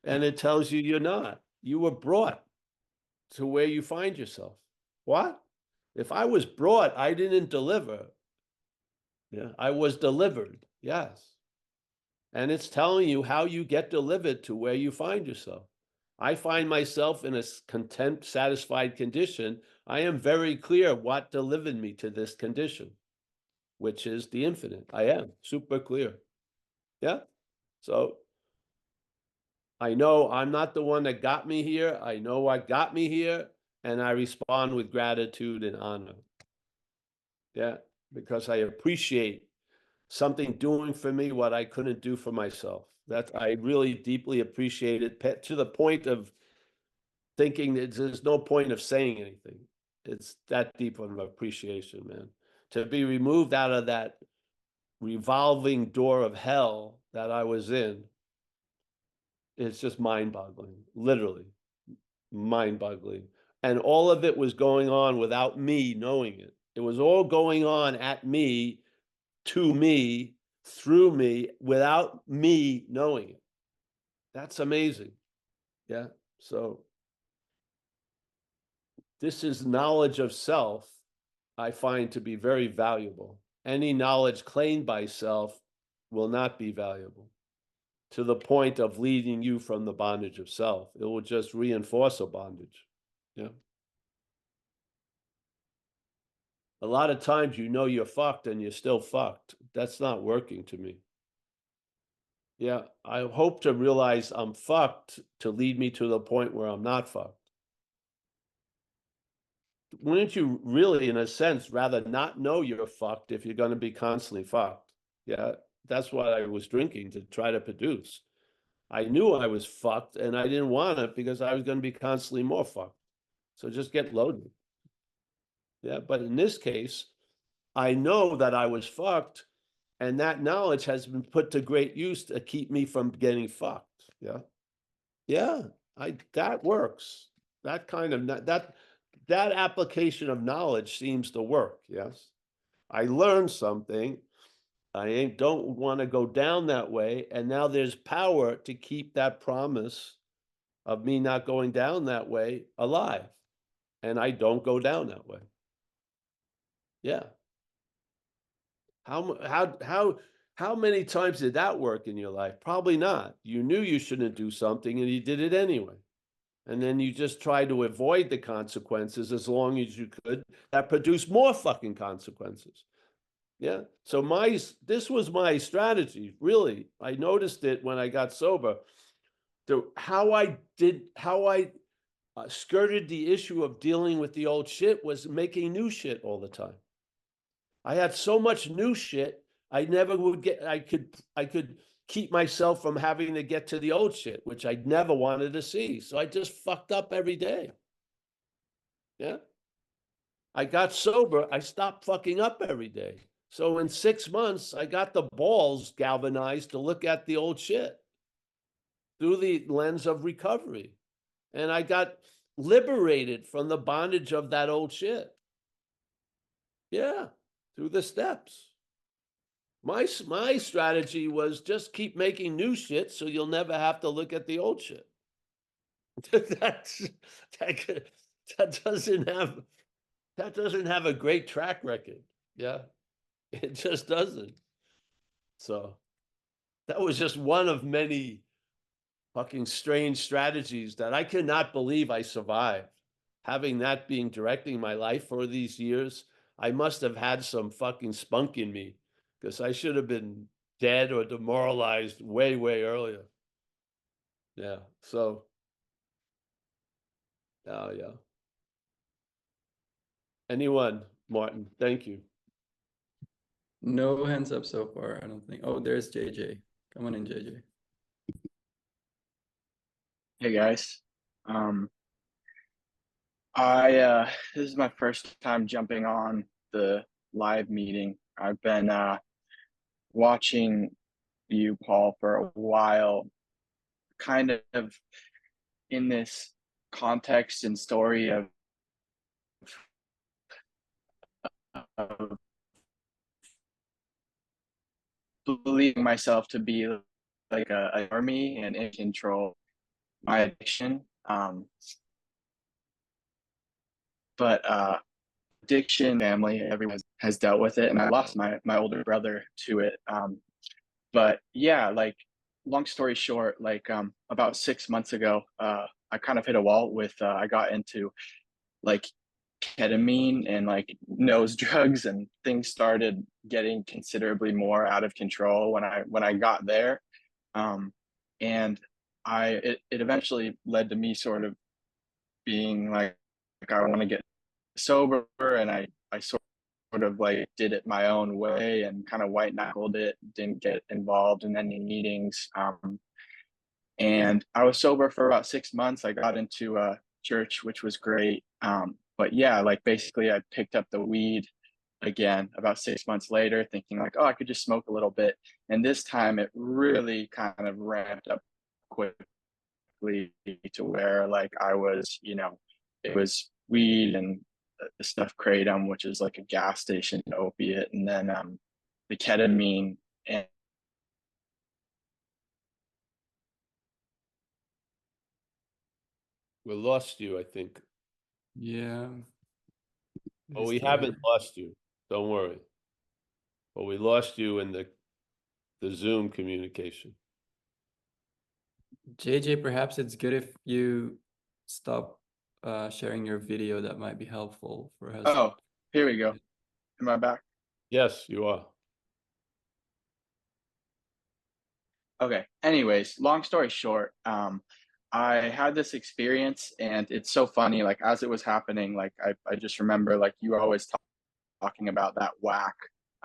And it tells you you're not. You were brought to where you find yourself. What? If I was brought, I didn't deliver. Yeah, I was delivered. Yes. And it's telling you how you get delivered to where you find yourself. I find myself in a content, satisfied condition. I am very clear what delivered me to this condition, which is the infinite. I am super clear. Yeah. So I know I'm not the one that got me here. I know what got me here, and I respond with gratitude and honor. Yeah, because I appreciate something doing for me what I couldn't do for myself. That I really deeply appreciate it, to the point of thinking that there's no point of saying anything. It's that deep of appreciation, man. To be removed out of that revolving door of hell that I was in, it's just mind-boggling, literally mind-boggling. And all of it was going on without me knowing it. It was all going on at me, to me, through me, without me knowing it. That's amazing. Yeah. So this is knowledge of self, I find to be very valuable. Any knowledge claimed by self will not be valuable, to the point of leading you from the bondage of self. It will just reinforce a bondage. Yeah. A lot of times you know you're fucked and you're still fucked. That's not working to me. Yeah, I hope to realize I'm fucked to lead me to the point where I'm not fucked. Wouldn't you really, in a sense, rather not know you're fucked if you're going to be constantly fucked? Yeah, that's what I was drinking to try to produce. I knew I was fucked and I didn't want it because I was going to be constantly more fucked. So just get loaded. Yeah, but in this case, I know that I was fucked, and that knowledge has been put to great use to keep me from getting fucked. Yeah. Yeah, that works. That kind of that application of knowledge seems to work. Yes. I learned something. Don't want to go down that way. And now there's power to keep that promise of me not going down that way alive. And I don't go down that way. Yeah. How many times did that work in your life? Probably not. You knew you shouldn't do something and you did it anyway. And then you just tried to avoid the consequences as long as you could, that produced more fucking consequences. Yeah. So this was my strategy, really. I noticed it when I got sober. How I skirted the issue of dealing with the old shit was making new shit all the time. I had so much new shit, I never would get, I could keep myself from having to get to the old shit, which I never wanted to see. So I just fucked up every day. Yeah. I got sober, I stopped fucking up every day. So in 6 months, I got the balls galvanized to look at the old shit through the lens of recovery. And I got liberated from the bondage of that old shit. Yeah, through the steps. My strategy was just keep making new shit so you'll never have to look at the old shit. that doesn't have a great track record. Yeah. It just doesn't. So that was just one of many fucking strange strategies that I cannot believe I survived. Having that being directing my life for these years, I must have had some fucking spunk in me because I should have been dead or demoralized way, way earlier. Yeah. So, oh, yeah. Anyone, Martin, thank you. No hands up so far, I don't think. Oh, there's JJ. Come on in, JJ. Hey guys. I this is my first time jumping on the live meeting. I've been watching you, Paul, for a while, kind of in this context and story of believing myself to be like a army and in control my addiction. But addiction family, everyone has dealt with it, and I lost my older brother to it. But yeah, like long story short, like about 6 months ago, I kind of hit a wall with I got into like ketamine and like nose drugs, and things started getting considerably more out of control when I got there. And it eventually led to me sort of being like I want to get sober, and I sort of like did it my own way and kind of white knuckled it, didn't get involved in any meetings. And I was sober for about 6 months. I got into a church, which was great. But yeah, like basically I picked up the weed again about 6 months later, thinking like, oh, I could just smoke a little bit. And this time it really kind of ramped up quickly to where like I was, it was weed and the stuff kratom, which is like a gas station opiate, and then the ketamine. And We lost you, I think. Yeah. But He's we still haven't here. lost you. Don't worry. But we lost you in the Zoom communication. JJ, perhaps it's good if you stop sharing your video. That might be helpful for us. oh, here we go. Am I back? Yes, you are. Okay. Anyways, long story short, I had this experience, and it's so funny. Like as it was happening, like I just remember like you were always talking about that whack.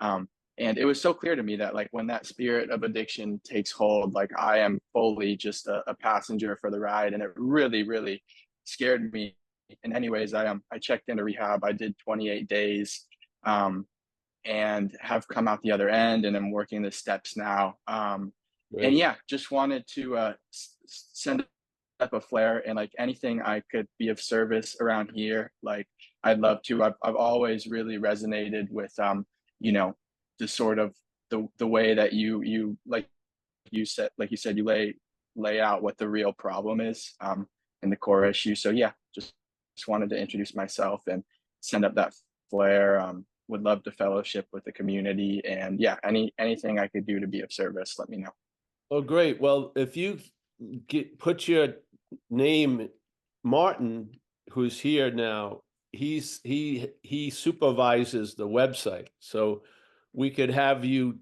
And it was so clear to me that like when that spirit of addiction takes hold, like I am fully just a passenger for the ride, and it really, really scared me. In any ways, I checked into rehab. I did 28 days, and have come out the other end, and I'm working the steps now. And Great. yeah, just wanted to send up a flare, and like anything I could be of service around here, like I'd love to. I've always really resonated with you know, the sort of the way that you you said you lay out what the real problem is in the core issue. So yeah, just wanted to introduce myself and send up that flare. Would love to fellowship with the community, and yeah, anything I could do to be of service, let me know. Oh, great. Well, if you put your name, Martin, who's here now, he supervises the website. So we could have you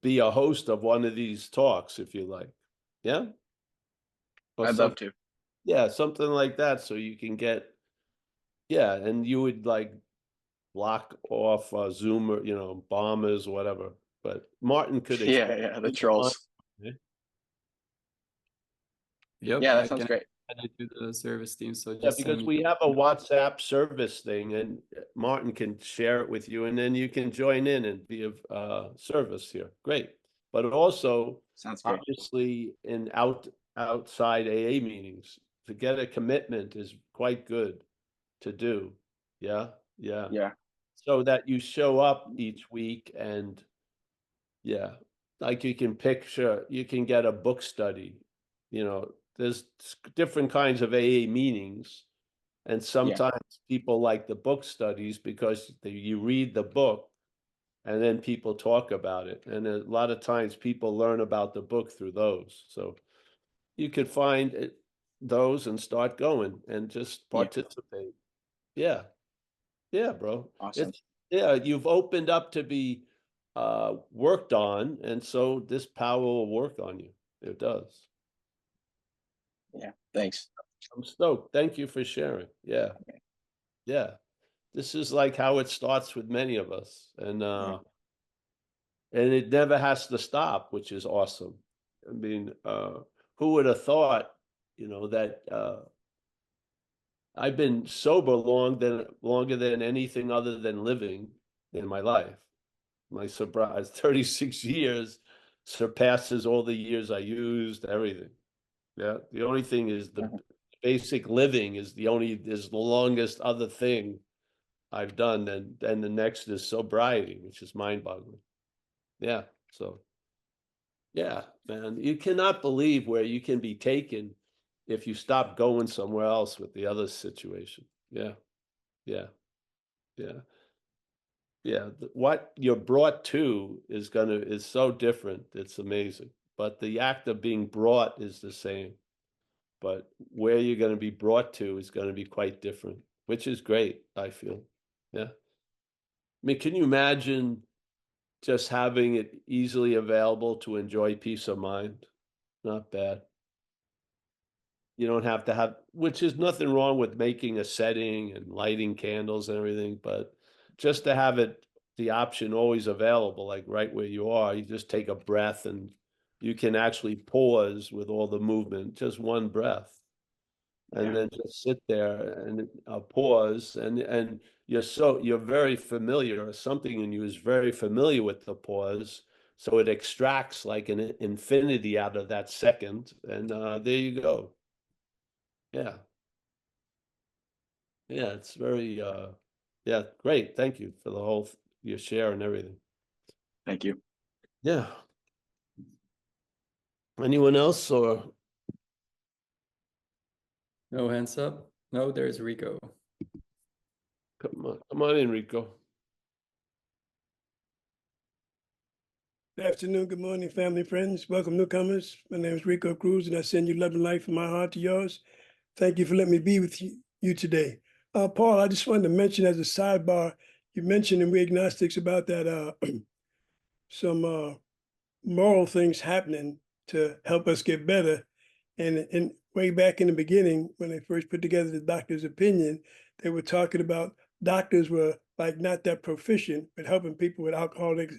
be a host of one of these talks if you like. Yeah? Or I'd love to. yeah, something like that. So you can get, yeah, and you would like block off Zoom or, bombers, whatever. But Martin could Yeah, the trolls. Yep, Yeah, that I sounds can great. add it to the service team. So Yeah, just because send we me. have a WhatsApp service thing, and Martin can share it with you, and then you can join in and be of service here. Great. But also, Sounds great. obviously, in outside AA meetings, to get a commitment is quite good to do. Yeah, yeah. Yeah, So that you show up each week, and yeah, like you can you can get a book study. There's different kinds of AA meetings. And yeah, sometimes people like the book studies because you read the book and then people talk about it. And a lot of times people learn about the book through those. So you could find those and start going and just participate. Yeah. Yeah, bro. Awesome. Yeah, you've opened up to be worked on, and so this power will work on you. It does. Yeah. Thanks. I'm stoked. Thank you for sharing. Yeah. Yeah. This is like how it starts with many of us. And it never has to stop, which is awesome. I mean, who would have thought, that I've been sober longer than anything other than living in my life. My sobriety, 36 years, surpasses all the years I used, everything. Yeah. The only thing is the basic living is the longest other thing I've done. And the next is sobriety, which is mind-boggling. Yeah. So, yeah, man, you cannot believe where you can be taken if you stop going somewhere else with the other situation. Yeah. Yeah. Yeah. Yeah, what you're brought to is so different. It's amazing. But the act of being brought is the same. But where you're going to be brought to is going to be quite different, which is great, I feel. Yeah. I mean, can you imagine just having it easily available to enjoy peace of mind? Not bad. You don't have to have, which is nothing wrong with making a setting and lighting candles and everything, but just to have the option always available, like right where you are, you just take a breath and you can actually pause with all the movement, just one breath. And then just sit there and pause, and you're very familiar, or something in you is very familiar with the pause, so it extracts like an infinity out of that second, and there you go. Yeah. Yeah, it's very yeah, great. Thank you for your share and everything. Thank you. Yeah. Anyone else, or No hands up? No, there's Rico. come on in, Rico. Good afternoon, good morning, family, friends. Welcome, newcomers. My name is Rico Cruz, and I send you love and light from my heart to yours. Thank you for letting me be with you today. Paul, I just wanted to mention as a sidebar, you mentioned in We Agnostics about that some moral things happening to help us get better. And way back in the beginning, when they first put together the doctor's opinion, they were talking about doctors were like not that proficient with helping people with alcoholics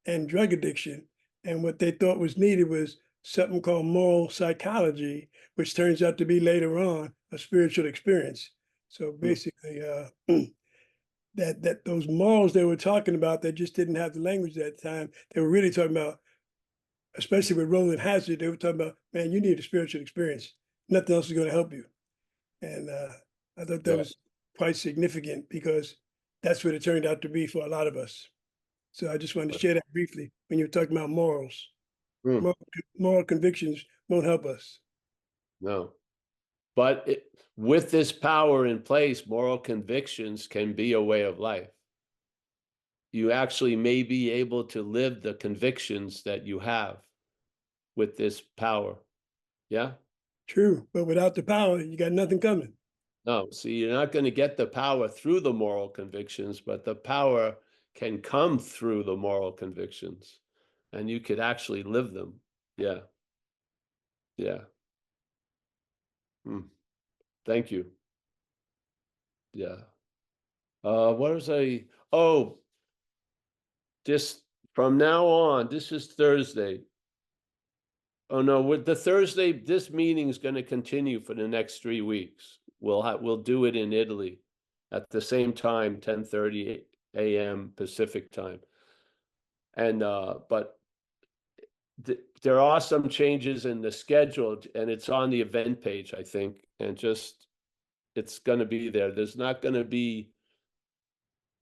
and drug addiction. And what they thought was needed was something called moral psychology, which turns out to be later on a spiritual experience. So basically, that those morals they were talking about, they just didn't have the language at the time. They were really talking about, especially with Roland Hazard, they were talking about, man, you need a spiritual experience. Nothing else is going to help you. And I thought that was quite significant because that's what it turned out to be for a lot of us. So I just wanted to share that briefly when you're talking about morals. Moral convictions won't help us. No. But with this power in place, moral convictions can be a way of life. You actually may be able to live the convictions that you have with this power. Yeah? True, but without the power, you got nothing coming. No, see, you're not going to get the power through the moral convictions, but the power can come through the moral convictions, and you could actually live them. Yeah. Yeah. Thank you. Yeah. What was just from now on, this is Thursday. Oh no, with the Thursday, this meeting is going to continue for the next 3 weeks. We'll do it in Italy at the same time, 10:30 a.m. Pacific time. And but there are some changes in the schedule, and it's on the event page, I think, and just it's going to be there. There's not going to be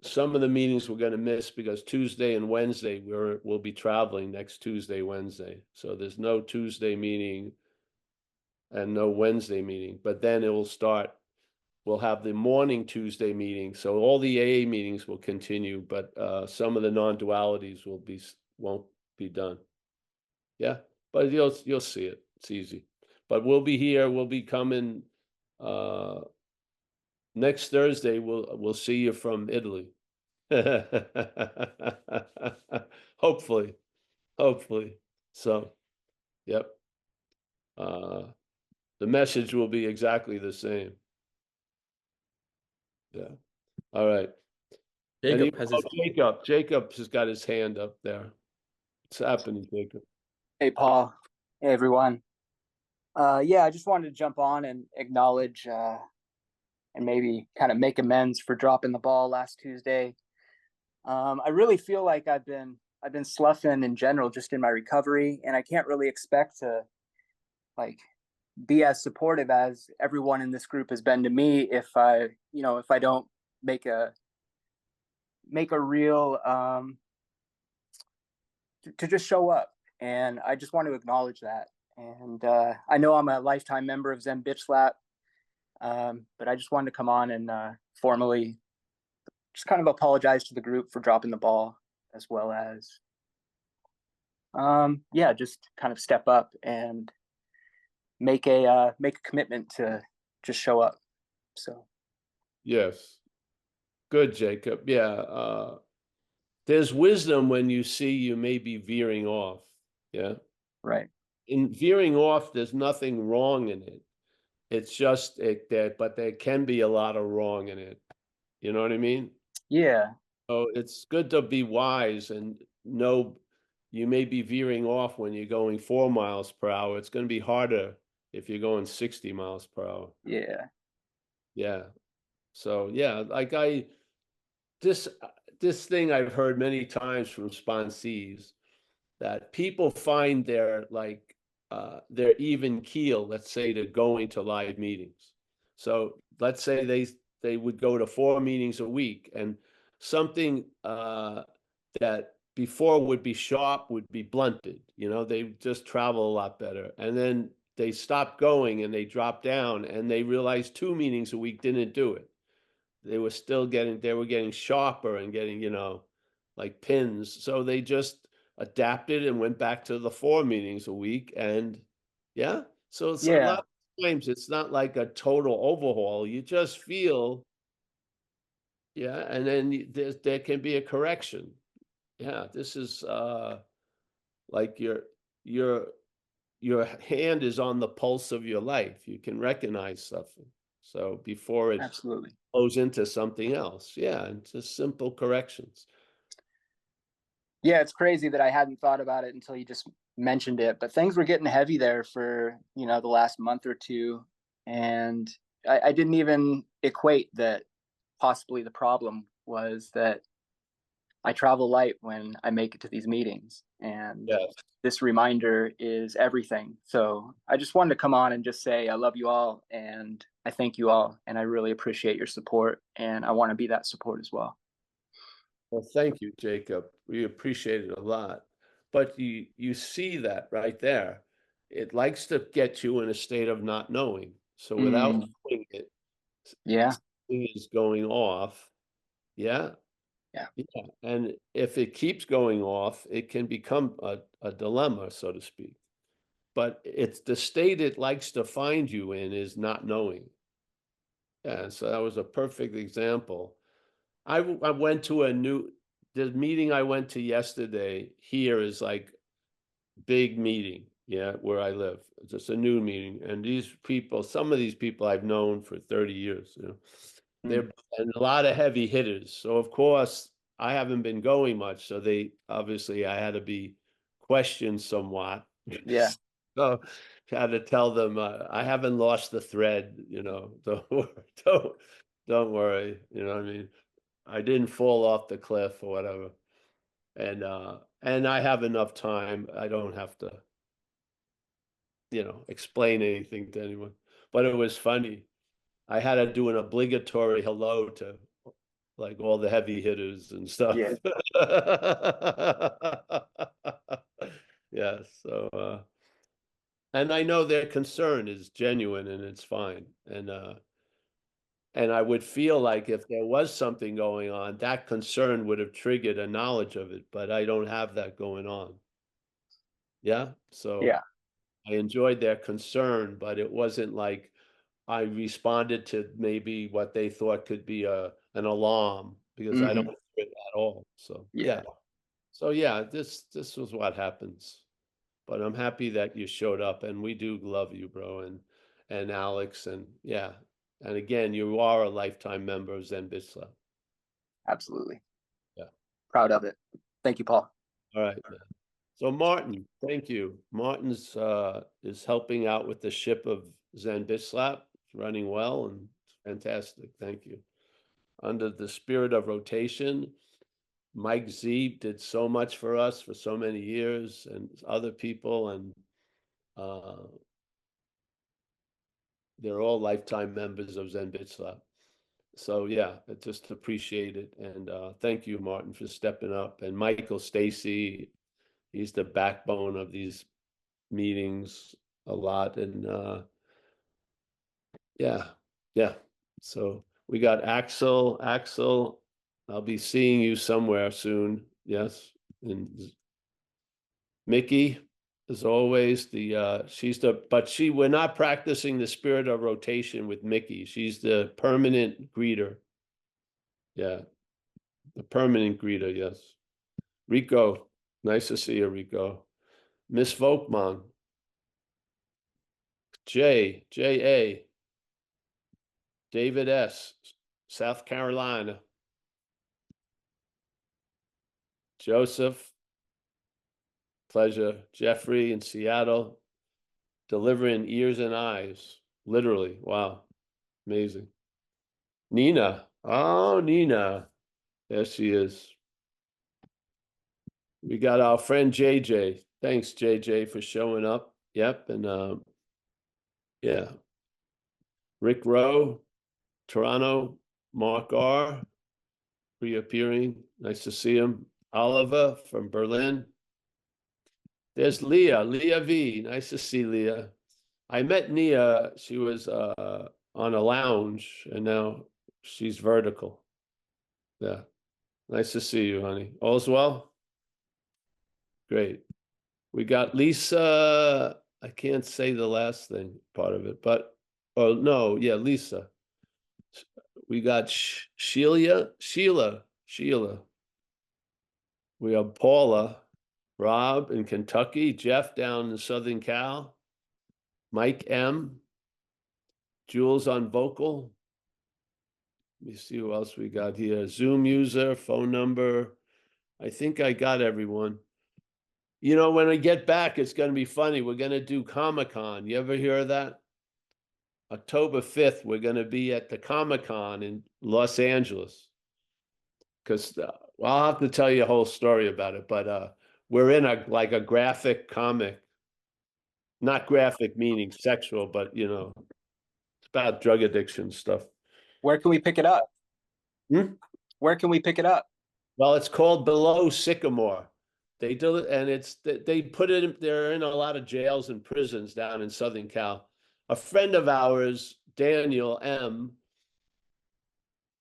some of the meetings we're going to miss because Tuesday and Wednesday we'll be traveling next Tuesday, Wednesday. So there's no Tuesday meeting and no Wednesday meeting, but then it will start we'll have the morning Tuesday meeting, so all the AA meetings will continue, but some of the non-dualities won't be done. Yeah, but you'll see it. It's easy. But we'll be here. We'll be coming next Thursday. We'll see you from Italy. Hopefully. So, yep. The message will be exactly the same. Yeah. All right. Jacob has his Jacob has got his hand up there. What's happening, Jacob? Hey, Paul. Hey, everyone. Yeah, I just wanted to jump on and acknowledge and maybe kind of make amends for dropping the ball last Tuesday. I really feel like I've been sloughing in general, just in my recovery, and I can't really expect to like be as supportive as everyone in this group has been to me if I don't make a real to just show up. And I just want to acknowledge that. And I know I'm a lifetime member of Zen Bitch Slap, but I just wanted to come on and formally just kind of apologize to the group for dropping the ball, as well as, yeah, just kind of step up and make a commitment to just show up. So. Yes. Good, Jacob. Yeah. There's wisdom when you see you may be veering off. Yeah. Right. In veering off, there's nothing wrong in it. It's just but there can be a lot of wrong in it. You know what I mean? Yeah. So it's good to be wise and know you may be veering off when you're going 4 miles per hour. It's going to be harder if you're going 60 miles per hour. Yeah. Yeah. So yeah, like this thing I've heard many times from sponsees, that people find their even keel, let's say, to going to live meetings. So let's say they would go to 4 meetings a week, and something that before would be sharp would be blunted. They just travel a lot better, and then they stop going and they drop down, and they realize 2 meetings a week didn't do it. They were getting sharper and getting, like pins. So they just adapted and went back to the 4 meetings a week. And yeah, so it's a lot of times it's not like a total overhaul. You just feel, yeah, and then there can be a correction. Yeah, this is like your hand is on the pulse of your life. You can recognize something. So before it Absolutely flows into something else. Yeah, and just simple corrections. Yeah, it's crazy that I hadn't thought about it until you just mentioned it, but things were getting heavy there for, the last month or two. And I didn't even equate that possibly the problem was that I travel light when I make it to these meetings. And Yes. this reminder is everything. So I just wanted to come on and just say, I love you all and I thank you all. And I really appreciate your support. And I want to be that support as well. Well, thank you, Jacob. We appreciate it a lot. But you see that right there. It likes to get you in a state of not knowing. So without knowing it, Yeah. something is going off. Yeah. Yeah. Yeah. And if it keeps going off, it can become a dilemma, so to speak. But it's the state it likes to find you in is not knowing. Yeah, so that was a perfect example. I went to the meeting I went to yesterday here is like big meeting, yeah, where I live. It's just a new meeting. And some of these people I've known for 30 years, they're and a lot of heavy hitters. So of course I haven't been going much. So obviously I had to be questioned somewhat. Yeah. So I had to tell them I haven't lost the thread, don't worry, you know what I mean? I didn't fall off the cliff or whatever. And I have enough time. I don't have to, explain anything to anyone. But it was funny. I had to do an obligatory hello to like all the heavy hitters and stuff. Yeah. Yeah. So and I know their concern is genuine and it's fine. And And I would feel like if there was something going on, that concern would have triggered a knowledge of it, but I don't have that going on. Yeah, so Yeah. I enjoyed their concern, but it wasn't like I responded to maybe what they thought could be an alarm, because I don't hear it at all. So Yeah. So yeah, this was what happens. But I'm happy that you showed up, and we do love you, bro, and Alex, and yeah. And again, you are a lifetime member of Zen Bitzler. Absolutely. Yeah. Proud of it. Thank you, Paul. All right, man. So Martin, thank you. Martin's is helping out with the ship of Zen Bitzlap. It's running well and fantastic. Thank you. Under the spirit of rotation, Mike Z did so much for us for so many years, and other people, and they're all lifetime members of Zen Bitzlap. So yeah, I just appreciate it. And thank you, Martin, for stepping up. And Michael Stacy, he's the backbone of these meetings a lot. And yeah. So we got Axel. Axel, I'll be seeing you somewhere soon. Yes. And Mickey, as always, we're not practicing the spirit of rotation with Mickey. She's the permanent greeter. Yeah, the permanent greeter, yes. Rico, nice to see you, Rico. Miss Volkman. J.A. David S., South Carolina. Joseph, pleasure. Jeffrey in Seattle, delivering ears and eyes, literally. Wow, amazing. Nina, oh, Nina, there she is. We got our friend JJ. Thanks, JJ, for showing up. Yep, and yeah. Rick Rowe, Toronto, Mark R, reappearing. Nice to see him. Oliver from Berlin. There's Leah V. Nice to see Leah. I met Nia. She was on a lounge, and now she's vertical. Yeah. Nice to see you, honey. All's well? Great. We got Lisa. I can't say the last thing part of it, but oh no, yeah, Lisa. We got Sheila. We have Paula, Rob in Kentucky, Jeff down in Southern Cal, Mike M, Jules on vocal. Let me see who else we got here. Zoom user, phone number. I think I got everyone. You know, when I get back, it's going to be funny. We're going to do Comic-Con. You ever hear of that? October 5th, we're going to be at the Comic-Con in Los Angeles. Because well, I'll have to tell you a whole story about it, but we're in a graphic comic. Not graphic meaning sexual, but you know, it's about drug addiction stuff. Where can we pick it up? Hmm? Where can we pick it up? Well, it's called Below Sycamore. They do it, and they put it in, they're in a lot of jails and prisons down in Southern Cal. A friend of ours, Daniel M.,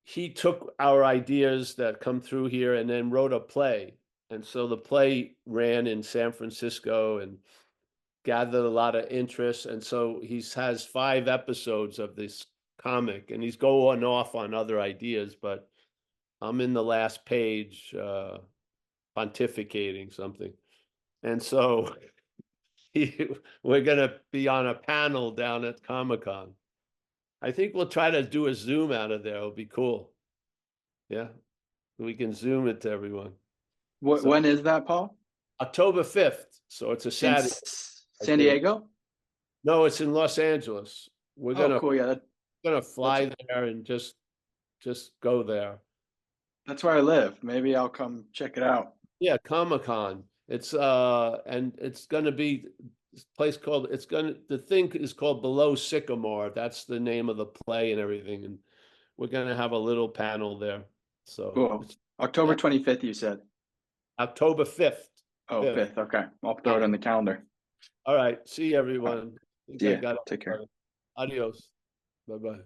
he took our ideas that come through here and then wrote a play. And so the play ran in San Francisco and gathered a lot of interest. And so he has 5 episodes of this comic, and he's going off on other ideas, but I'm in the last page pontificating something. And so we're going to be on a panel down at Comic-Con. I think we'll try to do a Zoom out of there. It'll be cool. Yeah, we can Zoom it to everyone. So, When is that, Paul? October 5th. So it's a In Saturday. San Diego? No, it's in Los Angeles. We're Oh, cool. Yeah, gonna fly there and just go there. that's where I live. Maybe I'll come check it out. Yeah, Comic-Con. It's and it's gonna be this place called the thing is called Below Sycamore. That's the name of the play and everything. And we're gonna have a little panel there. So Cool. it's October 25th, you said. October 5th. Oh, 5th. 5th. Okay. I'll throw it on the calendar. All right. See everyone. I think I Yeah, got take care. Adios. Bye-bye.